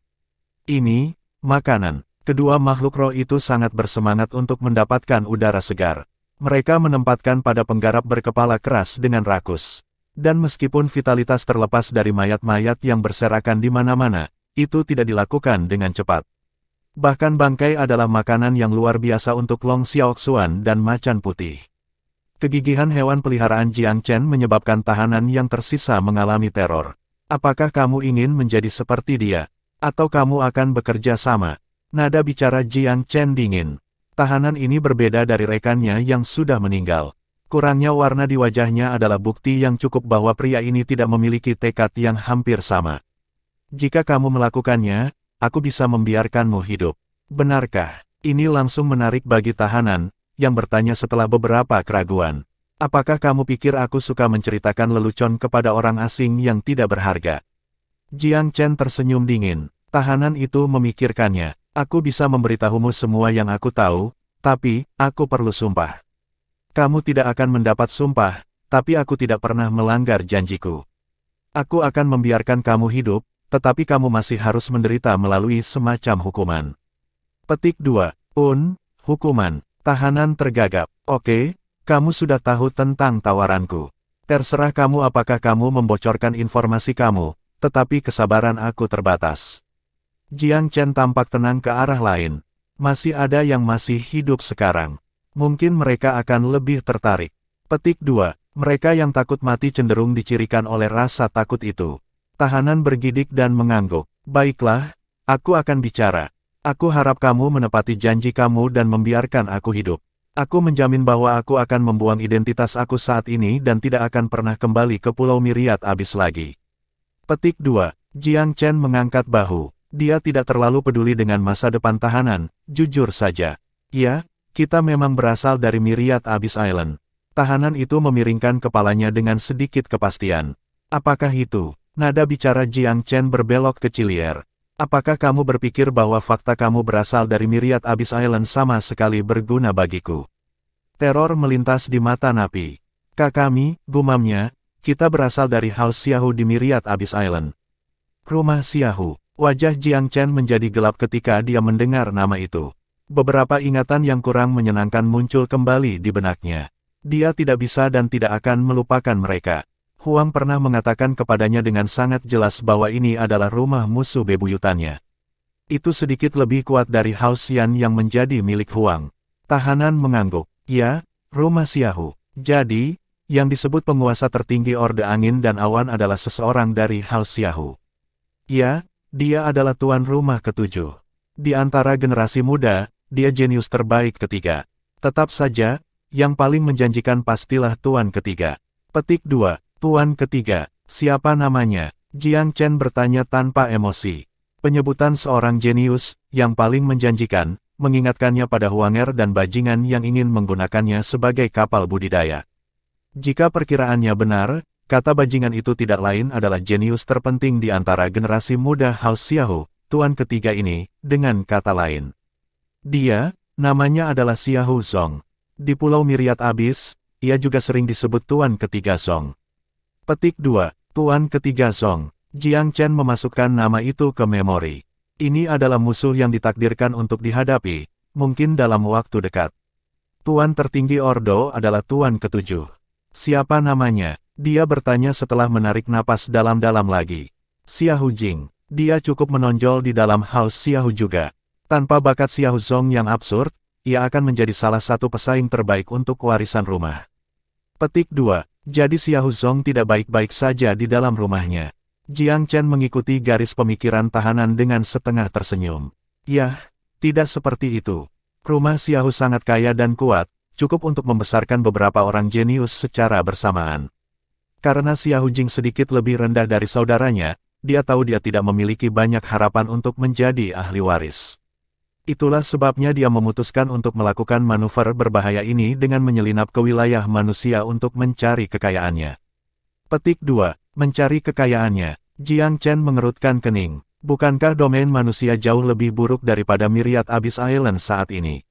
Ini, makanan. Kedua makhluk roh itu sangat bersemangat untuk mendapatkan udara segar. Mereka menempatkan pada penggarap berkepala keras dengan rakus. Dan meskipun vitalitas terlepas dari mayat-mayat yang berserakan di mana-mana, itu tidak dilakukan dengan cepat. Bahkan bangkai adalah makanan yang luar biasa untuk Long Xiaoxuan dan macan putih. Kegigihan hewan peliharaan Jiang Chen menyebabkan tahanan yang tersisa mengalami teror. Apakah kamu ingin menjadi seperti dia? Atau kamu akan bekerja sama? Nada bicara Jiang Chen dingin. Tahanan ini berbeda dari rekannya yang sudah meninggal. Kurangnya warna di wajahnya adalah bukti yang cukup bahwa pria ini tidak memiliki tekad yang hampir sama. Jika kamu melakukannya, aku bisa membiarkanmu hidup. Benarkah? Ini langsung menarik bagi tahanan, yang bertanya setelah beberapa keraguan. Apakah kamu pikir aku suka menceritakan lelucon kepada orang asing yang tidak berharga? Jiang Chen tersenyum dingin. Tahanan itu memikirkannya. Aku bisa memberitahumu semua yang aku tahu, tapi, aku perlu sumpah. Kamu tidak akan mendapat sumpah, tapi aku tidak pernah melanggar janjiku. Aku akan membiarkan kamu hidup, tetapi kamu masih harus menderita melalui semacam hukuman. Petik 2. Hukuman. Tahanan tergagap. Oke, kamu sudah tahu tentang tawaranku. Terserah kamu apakah kamu membocorkan informasi kamu, tetapi kesabaran aku terbatas. Jiang Chen tampak tenang ke arah lain. Masih ada yang masih hidup sekarang. Mungkin mereka akan lebih tertarik. Petik 2. Mereka yang takut mati cenderung dicirikan oleh rasa takut itu. Tahanan bergidik dan mengangguk. Baiklah, aku akan bicara. Aku harap kamu menepati janji kamu dan membiarkan aku hidup. Aku menjamin bahwa aku akan membuang identitas aku saat ini dan tidak akan pernah kembali ke Pulau Myriad Abyss lagi. Petik 2. Jiang Chen mengangkat bahu. Dia tidak terlalu peduli dengan masa depan tahanan, jujur saja. Ya, kita memang berasal dari Myriad Abyss Island. Tahanan itu memiringkan kepalanya dengan sedikit kepastian. Apakah itu? Nada bicara Jiang Chen berbelok ke Cilier. Apakah kamu berpikir bahwa fakta kamu berasal dari Myriad Abyss Island sama sekali berguna bagiku? Teror melintas di mata Napi. Kami, gumamnya, kita berasal dari House Xiahu di Myriad Abyss Island. Rumah Xiahu. Wajah Jiang Chen menjadi gelap ketika dia mendengar nama itu. Beberapa ingatan yang kurang menyenangkan muncul kembali di benaknya. Dia tidak bisa dan tidak akan melupakan mereka. Huang pernah mengatakan kepadanya dengan sangat jelas bahwa ini adalah rumah musuh bebuyutannya. Itu sedikit lebih kuat dari House Xian yang menjadi milik Huang. Tahanan mengangguk. Ya, rumah Xiahu. Jadi, yang disebut penguasa tertinggi Orde Angin dan Awan adalah seseorang dari House Xiahu. Ya, dia adalah tuan rumah ketujuh. Di antara generasi muda, dia jenius terbaik ketiga. Tetap saja, yang paling menjanjikan pastilah tuan ketiga. Petik 2. Tuan ketiga. Siapa namanya? Jiang Chen bertanya tanpa emosi. Penyebutan seorang jenius, yang paling menjanjikan, mengingatkannya pada Huanger dan bajingan yang ingin menggunakannya sebagai kapal budidaya. Jika perkiraannya benar, kata bajingan itu tidak lain adalah jenius terpenting di antara generasi muda House Xiahu, tuan ketiga ini, dengan kata lain. Dia, namanya adalah Xiahu Zong. Di Pulau Myriad Abyss, ia juga sering disebut tuan ketiga Zong. Petik 2. Tuan ketiga Zong. Jiang Chen memasukkan nama itu ke memori. Ini adalah musuh yang ditakdirkan untuk dihadapi, mungkin dalam waktu dekat. Tuan tertinggi Ordo adalah tuan ketujuh. Siapa namanya? Dia bertanya setelah menarik napas dalam-dalam lagi. Xiahu Jing. Dia cukup menonjol di dalam House Xiahu juga. Tanpa bakat Xiahu Zong yang absurd, ia akan menjadi salah satu pesaing terbaik untuk warisan rumah. Petik 2. Jadi Xiahu Zong tidak baik-baik saja di dalam rumahnya. Jiang Chen mengikuti garis pemikiran tahanan dengan setengah tersenyum. Yah, tidak seperti itu. Rumah Xiahu sangat kaya dan kuat, cukup untuk membesarkan beberapa orang jenius secara bersamaan. Karena Xiahu Jing sedikit lebih rendah dari saudaranya, dia tahu dia tidak memiliki banyak harapan untuk menjadi ahli waris. Itulah sebabnya dia memutuskan untuk melakukan manuver berbahaya ini dengan menyelinap ke wilayah manusia untuk mencari kekayaannya. Petik 2. Mencari kekayaannya. Jiang Chen mengerutkan kening. Bukankah domain manusia jauh lebih buruk daripada Myriad Abyss Island saat ini?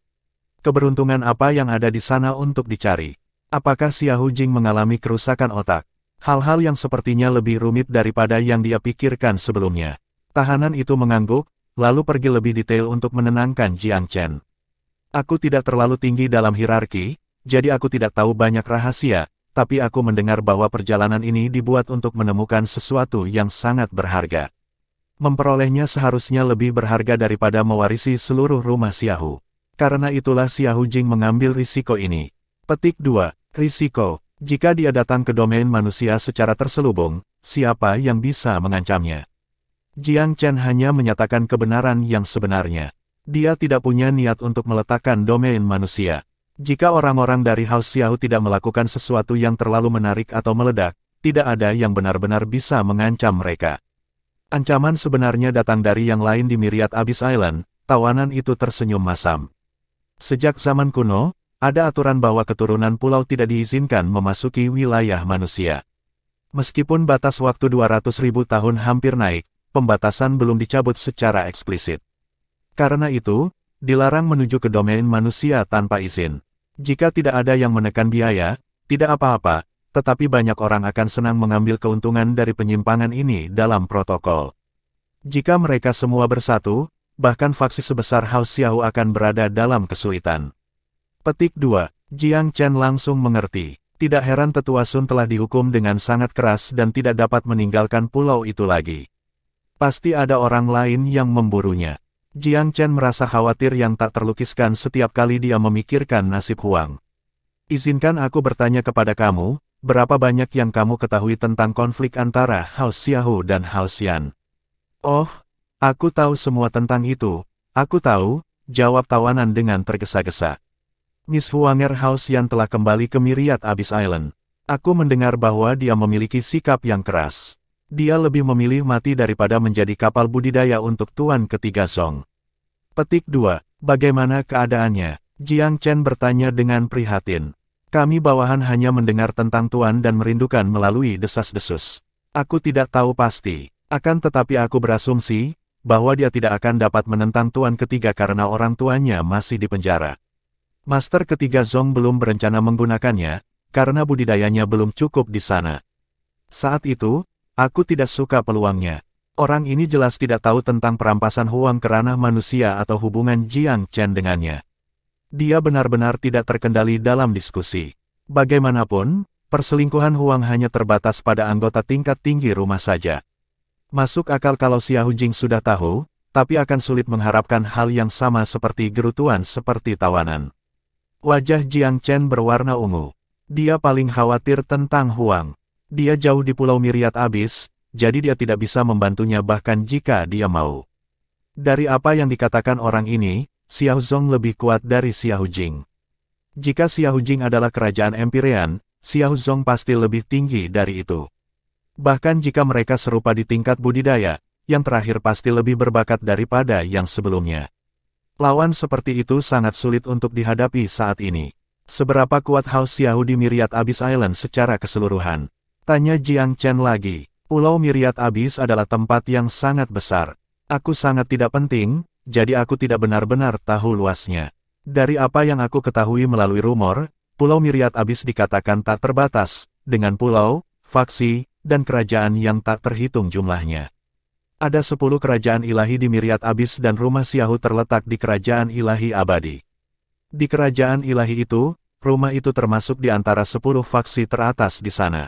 Keberuntungan apa yang ada di sana untuk dicari? Apakah Xiahou Jing mengalami kerusakan otak? Hal-hal yang sepertinya lebih rumit daripada yang dia pikirkan sebelumnya. Tahanan itu mengangguk, lalu pergi lebih detail untuk menenangkan Jiang Chen. Aku tidak terlalu tinggi dalam hierarki, jadi aku tidak tahu banyak rahasia, tapi aku mendengar bahwa perjalanan ini dibuat untuk menemukan sesuatu yang sangat berharga. Memperolehnya seharusnya lebih berharga daripada mewarisi seluruh rumah Xiahou. Karena itulah Xiahou Jing mengambil risiko ini. Petik 2. Risiko. Jika dia datang ke domain manusia secara terselubung, siapa yang bisa mengancamnya? Jiang Chen hanya menyatakan kebenaran yang sebenarnya. Dia tidak punya niat untuk meletakkan domain manusia. Jika orang-orang dari House Xiahou tidak melakukan sesuatu yang terlalu menarik atau meledak, tidak ada yang benar-benar bisa mengancam mereka. Ancaman sebenarnya datang dari yang lain di Myriad Abyss Island. Tawanan itu tersenyum masam. Sejak zaman kuno, ada aturan bahwa keturunan pulau tidak diizinkan memasuki wilayah manusia. Meskipun batas waktu 200.000 tahun hampir naik, pembatasan belum dicabut secara eksplisit. Karena itu, dilarang menuju ke domain manusia tanpa izin. Jika tidak ada yang menekan biaya, tidak apa-apa, tetapi banyak orang akan senang mengambil keuntungan dari penyimpangan ini dalam protokol. Jika mereka semua bersatu, bahkan faksi sebesar House Xiahou akan berada dalam kesulitan. Petik 2. Jiang Chen langsung mengerti. Tidak heran Tetua Sun telah dihukum dengan sangat keras dan tidak dapat meninggalkan pulau itu lagi. Pasti ada orang lain yang memburunya. Jiang Chen merasa khawatir yang tak terlukiskan setiap kali dia memikirkan nasib Huang. Izinkan aku bertanya kepada kamu, berapa banyak yang kamu ketahui tentang konflik antara House Xiahou dan House Yan? Oh, aku tahu semua tentang itu. Aku tahu, jawab tawanan dengan tergesa-gesa. Miss Huanger House Yan telah kembali ke Myriad Abyss Island. Aku mendengar bahwa dia memiliki sikap yang keras. Dia lebih memilih mati daripada menjadi kapal budidaya untuk Tuan Ketiga Song. Petik 2. Bagaimana keadaannya? Jiang Chen bertanya dengan prihatin. Kami bawahan hanya mendengar tentang Tuan dan merindukan melalui desas-desus. Aku tidak tahu pasti, akan tetapi aku berasumsi bahwa dia tidak akan dapat menentang Tuan Ketiga karena orang tuanya masih di penjara. Master Ketiga Zong belum berencana menggunakannya, karena budidayanya belum cukup di sana. Saat itu, aku tidak suka peluangnya. Orang ini jelas tidak tahu tentang perampasan Huang ke ranah manusia atau hubungan Jiang Chen dengannya. Dia benar-benar tidak terkendali dalam diskusi. Bagaimanapun, perselingkuhan Huang hanya terbatas pada anggota tingkat tinggi rumah saja. Masuk akal kalau Xiahou Jing sudah tahu, tapi akan sulit mengharapkan hal yang sama seperti gerutuan seperti tawanan. Wajah Jiang Chen berwarna ungu. Dia paling khawatir tentang Huang. Dia jauh di Pulau Myriad Abyss, jadi dia tidak bisa membantunya bahkan jika dia mau. Dari apa yang dikatakan orang ini, Xiahou Zong lebih kuat dari Xiahou Jing. Jika Xiahou Jing adalah kerajaan Empyrean, Xiahou Zong pasti lebih tinggi dari itu. Bahkan jika mereka serupa di tingkat budidaya, yang terakhir pasti lebih berbakat daripada yang sebelumnya. Lawan seperti itu sangat sulit untuk dihadapi saat ini. Seberapa kuat House Xiahou di Myriad Abyss Island secara keseluruhan? Tanya Jiang Chen lagi. Pulau Myriad Abyss adalah tempat yang sangat besar. Aku sangat tidak penting, jadi aku tidak benar-benar tahu luasnya. Dari apa yang aku ketahui melalui rumor, Pulau Myriad Abyss dikatakan tak terbatas, dengan pulau, faksi, dan kerajaan yang tak terhitung jumlahnya. Ada 10 kerajaan ilahi di Myriad Abyss dan rumah Xiahou terletak di kerajaan ilahi abadi. Di kerajaan ilahi itu, rumah itu termasuk di antara 10 faksi teratas di sana.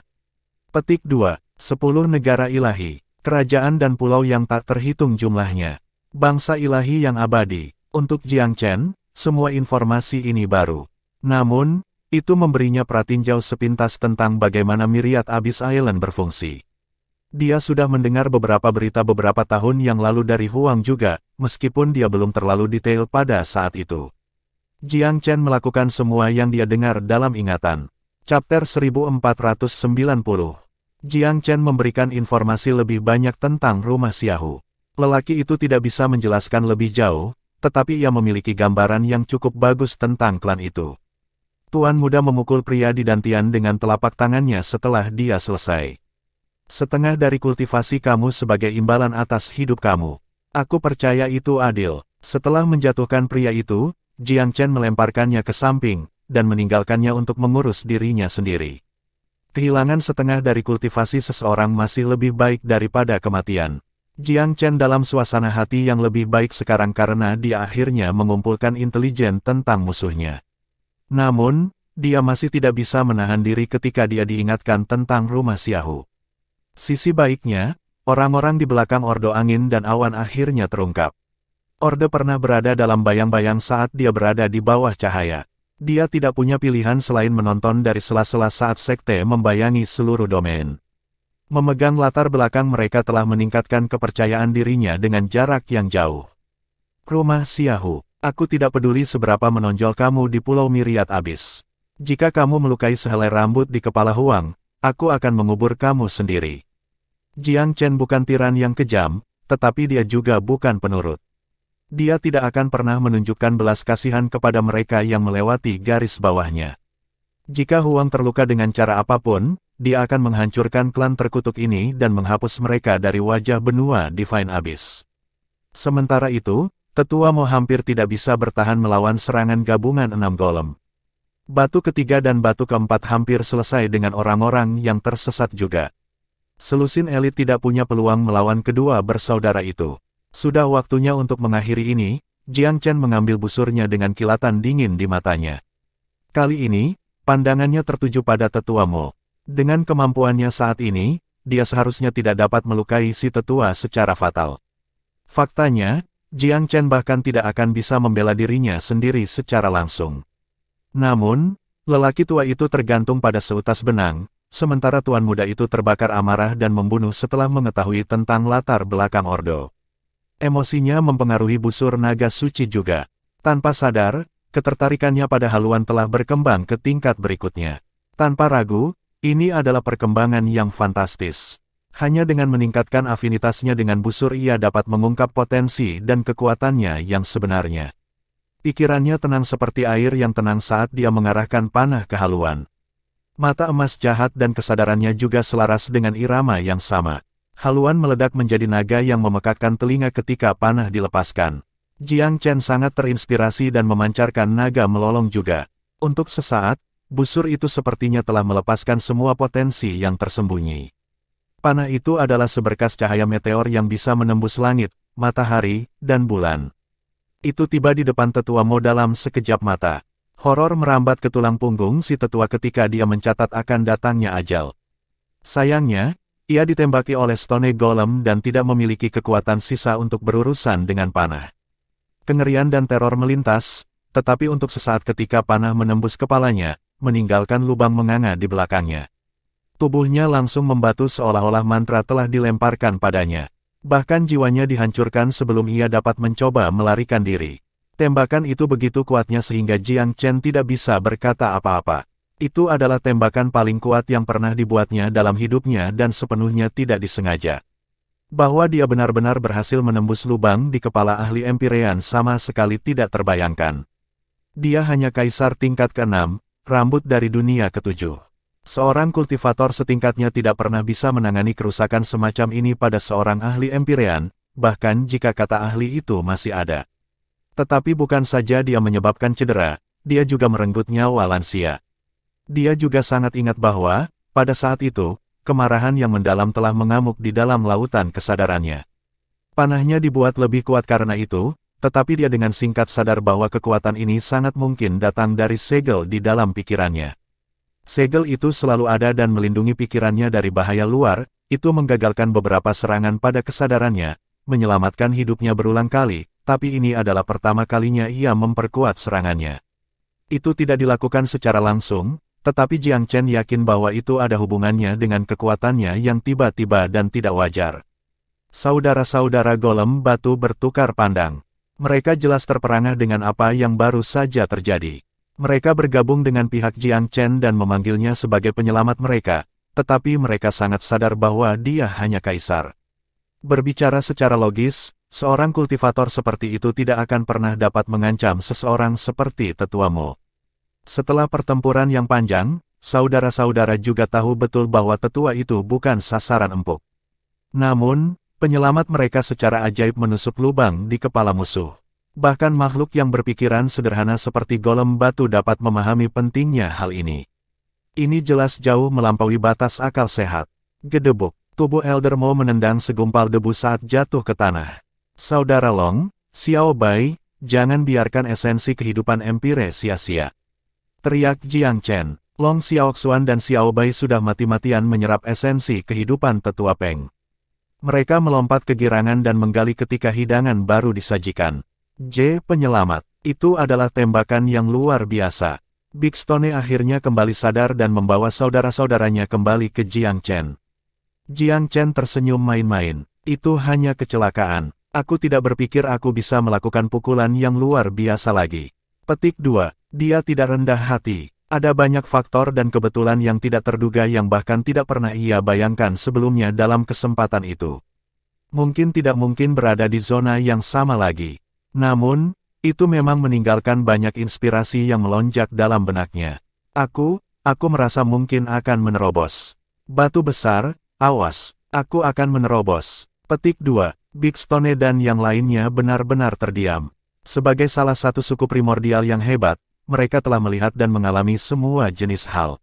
Petik 2. 10 negara ilahi, kerajaan dan pulau yang tak terhitung jumlahnya. Bangsa ilahi yang abadi. Untuk Jiang Chen, semua informasi ini baru. Namun, itu memberinya pratinjau sepintas tentang bagaimana Myriad Abyss Island berfungsi. Dia sudah mendengar beberapa berita beberapa tahun yang lalu dari Huang juga, meskipun dia belum terlalu detail pada saat itu. Jiang Chen melakukan semua yang dia dengar dalam ingatan. Chapter 1490. Jiang Chen memberikan informasi lebih banyak tentang rumah Xiahou. Lelaki itu tidak bisa menjelaskan lebih jauh, tetapi ia memiliki gambaran yang cukup bagus tentang klan itu. Tuan muda memukul pria di dantian dengan telapak tangannya setelah dia selesai. Setengah dari kultivasi kamu sebagai imbalan atas hidup kamu. Aku percaya itu adil. Setelah menjatuhkan pria itu, Jiang Chen melemparkannya ke samping, dan meninggalkannya untuk mengurus dirinya sendiri. Kehilangan setengah dari kultivasi seseorang masih lebih baik daripada kematian. Jiang Chen dalam suasana hati yang lebih baik sekarang karena dia akhirnya mengumpulkan intelijen tentang musuhnya. Namun, dia masih tidak bisa menahan diri ketika dia diingatkan tentang rumah Xiaohu. Sisi baiknya, orang-orang di belakang Ordo Angin dan Awan akhirnya terungkap. Orde pernah berada dalam bayang-bayang saat dia berada di bawah cahaya. Dia tidak punya pilihan selain menonton dari sela-sela saat sekte membayangi seluruh domain. Memegang latar belakang mereka telah meningkatkan kepercayaan dirinya dengan jarak yang jauh. Rumah Xiaohu, aku tidak peduli seberapa menonjol kamu di Pulau Myriad Abyss. Jika kamu melukai sehelai rambut di kepala Huang, aku akan mengubur kamu sendiri. Jiang Chen bukan tiran yang kejam, tetapi dia juga bukan penurut. Dia tidak akan pernah menunjukkan belas kasihan kepada mereka yang melewati garis bawahnya. Jika Huang terluka dengan cara apapun, dia akan menghancurkan klan terkutuk ini dan menghapus mereka dari wajah benua Divine Abyss. Sementara itu, Tetua Mo hampir tidak bisa bertahan melawan serangan gabungan 6 golem. Batu ketiga dan batu keempat hampir selesai dengan orang-orang yang tersesat juga. Selusin elit tidak punya peluang melawan kedua bersaudara itu. Sudah waktunya untuk mengakhiri ini, Jiang Chen mengambil busurnya dengan kilatan dingin di matanya. Kali ini, pandangannya tertuju pada Tetua Mo. Dengan kemampuannya saat ini, dia seharusnya tidak dapat melukai si tetua secara fatal. Faktanya, Jiang Chen bahkan tidak akan bisa membela dirinya sendiri secara langsung. Namun, lelaki tua itu tergantung pada seutas benang, sementara tuan muda itu terbakar amarah dan membunuh setelah mengetahui tentang latar belakang Ordo. Emosinya mempengaruhi busur naga suci juga. Tanpa sadar, ketertarikannya pada haluan telah berkembang ke tingkat berikutnya. Tanpa ragu, ini adalah perkembangan yang fantastis. Hanya dengan meningkatkan afinitasnya dengan busur ia dapat mengungkap potensi dan kekuatannya yang sebenarnya. Pikirannya tenang seperti air yang tenang saat dia mengarahkan panah ke haluan. Mata emas jahat dan kesadarannya juga selaras dengan irama yang sama. Haluan meledak menjadi naga yang memekakkan telinga ketika panah dilepaskan. Jiang Chen sangat terinspirasi dan memancarkan naga melolong juga. Untuk sesaat, busur itu sepertinya telah melepaskan semua potensi yang tersembunyi. Panah itu adalah seberkas cahaya meteor yang bisa menembus langit, matahari, dan bulan. Itu tiba di depan Tetua Mo dalam sekejap mata. Horor merambat ke tulang punggung si tetua ketika dia mencatat akan datangnya ajal. Sayangnya, ia ditembaki oleh Stone Golem dan tidak memiliki kekuatan sisa untuk berurusan dengan panah. Kengerian dan teror melintas, tetapi untuk sesaat ketika panah menembus kepalanya, meninggalkan lubang menganga di belakangnya. Tubuhnya langsung membatu seolah-olah mantra telah dilemparkan padanya. Bahkan jiwanya dihancurkan sebelum ia dapat mencoba melarikan diri. Tembakan itu begitu kuatnya sehingga Jiang Chen tidak bisa berkata apa-apa. Itu adalah tembakan paling kuat yang pernah dibuatnya dalam hidupnya dan sepenuhnya tidak disengaja. Bahwa dia benar-benar berhasil menembus lubang di kepala ahli Empyrean sama sekali tidak terbayangkan. Dia hanya kaisar tingkat ke-6, rambut dari dunia ke-7. Seorang kultivator setingkatnya tidak pernah bisa menangani kerusakan semacam ini pada seorang ahli Empyrean, bahkan jika kata ahli itu masih ada. Tetapi bukan saja dia menyebabkan cedera, dia juga merenggut nyawa lansia. Dia juga sangat ingat bahwa, pada saat itu, kemarahan yang mendalam telah mengamuk di dalam lautan kesadarannya. Panahnya dibuat lebih kuat karena itu, tetapi dia dengan singkat sadar bahwa kekuatan ini sangat mungkin datang dari segel di dalam pikirannya. Segel itu selalu ada dan melindungi pikirannya dari bahaya luar, itu menggagalkan beberapa serangan pada kesadarannya, menyelamatkan hidupnya berulang kali, tapi ini adalah pertama kalinya ia memperkuat serangannya. Itu tidak dilakukan secara langsung, tetapi Jiang Chen yakin bahwa itu ada hubungannya dengan kekuatannya yang tiba-tiba dan tidak wajar. Saudara-saudara golem batu bertukar pandang. Mereka jelas terperangah dengan apa yang baru saja terjadi. Mereka bergabung dengan pihak Jiang Chen dan memanggilnya sebagai penyelamat mereka, tetapi mereka sangat sadar bahwa dia hanya kaisar. Berbicara secara logis, seorang kultivator seperti itu tidak akan pernah dapat mengancam seseorang seperti Tetua Mo. Setelah pertempuran yang panjang, saudara-saudara juga tahu betul bahwa tetua itu bukan sasaran empuk. Namun, penyelamat mereka secara ajaib menusuk lubang di kepala musuh. Bahkan makhluk yang berpikiran sederhana seperti golem batu dapat memahami pentingnya hal ini. Ini jelas jauh melampaui batas akal sehat. Gedebuk, tubuh Elder Mo menendang segumpal debu saat jatuh ke tanah. Saudara Long, Xiao Bai, jangan biarkan esensi kehidupan empire sia-sia. Teriak Jiang Chen. Long Xiaoxuan dan Xiao Bai sudah mati-matian menyerap esensi kehidupan tetua Peng. Mereka melompat kegirangan dan menggali ketika hidangan baru disajikan. Penyelamat. Itu adalah tembakan yang luar biasa. Big Stone akhirnya kembali sadar dan membawa saudara-saudaranya kembali ke Jiang Chen. Jiang Chen tersenyum main-main. Itu hanya kecelakaan. Aku tidak berpikir aku bisa melakukan pukulan yang luar biasa lagi. Petik 2. Dia tidak rendah hati. Ada banyak faktor dan kebetulan yang tidak terduga yang bahkan tidak pernah ia bayangkan sebelumnya dalam kesempatan itu. Mungkin tidak mungkin berada di zona yang sama lagi. Namun, itu memang meninggalkan banyak inspirasi yang melonjak dalam benaknya. Aku merasa mungkin akan menerobos. Batu besar, awas, aku akan menerobos. Petik 2. Big Stone dan yang lainnya benar-benar terdiam. Sebagai salah satu suku primordial yang hebat, mereka telah melihat dan mengalami semua jenis hal.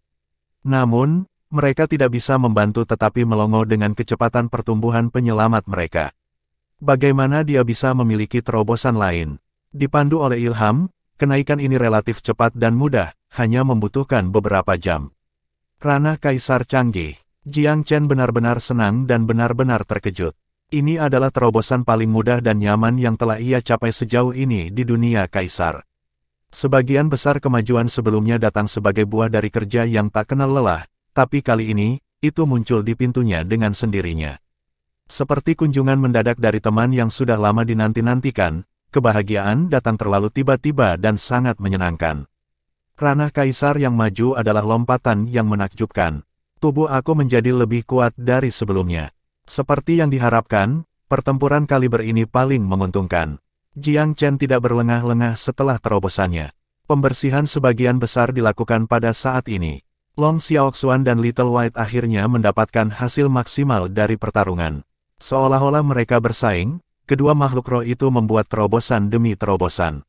Namun, mereka tidak bisa membantu tetapi melongo dengan kecepatan pertumbuhan penyelamat mereka. Bagaimana dia bisa memiliki terobosan lain? Dipandu oleh ilham, kenaikan ini relatif cepat dan mudah, hanya membutuhkan beberapa jam. Ranah Kaisar canggih. Jiang Chen benar-benar senang dan benar-benar terkejut. Ini adalah terobosan paling mudah dan nyaman yang telah ia capai sejauh ini di dunia Kaisar. Sebagian besar kemajuan sebelumnya datang sebagai buah dari kerja yang tak kenal lelah, tapi kali ini, itu muncul di pintunya dengan sendirinya. Seperti kunjungan mendadak dari teman yang sudah lama dinanti-nantikan, kebahagiaan datang terlalu tiba-tiba dan sangat menyenangkan. Ranah Kaisar yang maju adalah lompatan yang menakjubkan. Tubuh aku menjadi lebih kuat dari sebelumnya. Seperti yang diharapkan, pertempuran kaliber ini paling menguntungkan. Jiang Chen tidak berlengah-lengah setelah terobosannya. Pembersihan sebagian besar dilakukan pada saat ini. Long Xiaoxuan dan Little White akhirnya mendapatkan hasil maksimal dari pertarungan. Seolah-olah mereka bersaing, kedua makhluk roh itu membuat terobosan demi terobosan.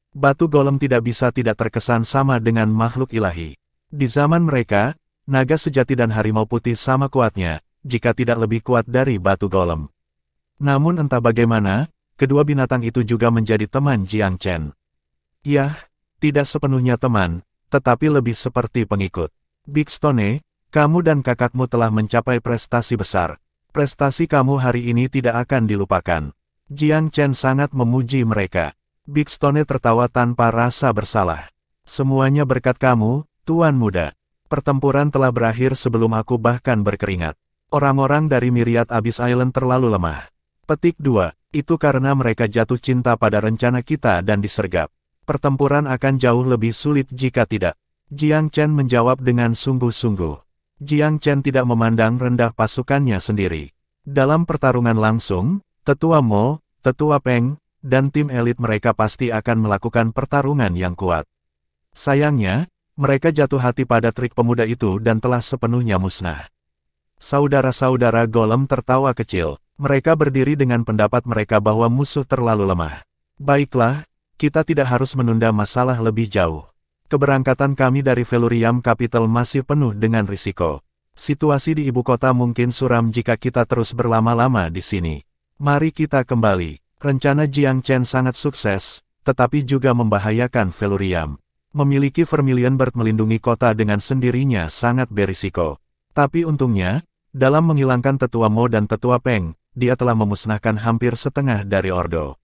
Batu golem tidak bisa tidak terkesan sama dengan makhluk ilahi. Di zaman mereka, naga sejati dan harimau putih sama kuatnya, jika tidak lebih kuat dari batu golem. Namun entah bagaimana, kedua binatang itu juga menjadi teman Jiang Chen. Yah, tidak sepenuhnya teman, tetapi lebih seperti pengikut. Big Stone, kamu dan kakakmu telah mencapai prestasi besar. Prestasi kamu hari ini tidak akan dilupakan. Jiang Chen sangat memuji mereka. Big Stone tertawa tanpa rasa bersalah. Semuanya berkat kamu, Tuan Muda. Pertempuran telah berakhir sebelum aku bahkan berkeringat. Orang-orang dari Myriad Abyss Island terlalu lemah. Petik 2. Itu karena mereka jatuh cinta pada rencana kita dan disergap. Pertempuran akan jauh lebih sulit jika tidak. Jiang Chen menjawab dengan sungguh-sungguh. Jiang Chen tidak memandang rendah pasukannya sendiri. Dalam pertarungan langsung, Tetua Mo, Tetua Peng, dan tim elit mereka pasti akan melakukan pertarungan yang kuat. Sayangnya, mereka jatuh hati pada trik pemuda itu dan telah sepenuhnya musnah. Saudara-saudara golem tertawa kecil. Mereka berdiri dengan pendapat mereka bahwa musuh terlalu lemah. Baiklah, kita tidak harus menunda masalah lebih jauh. Keberangkatan kami dari Velurium Capital masih penuh dengan risiko. Situasi di ibu kota mungkin suram jika kita terus berlama-lama di sini. Mari kita kembali. Rencana Jiang Chen sangat sukses, tetapi juga membahayakan Velurium. Memiliki Vermilion Bird melindungi kota dengan sendirinya sangat berisiko. Tapi untungnya, dalam menghilangkan Tetua Mo dan Tetua Peng, dia telah memusnahkan hampir setengah dari Ordo.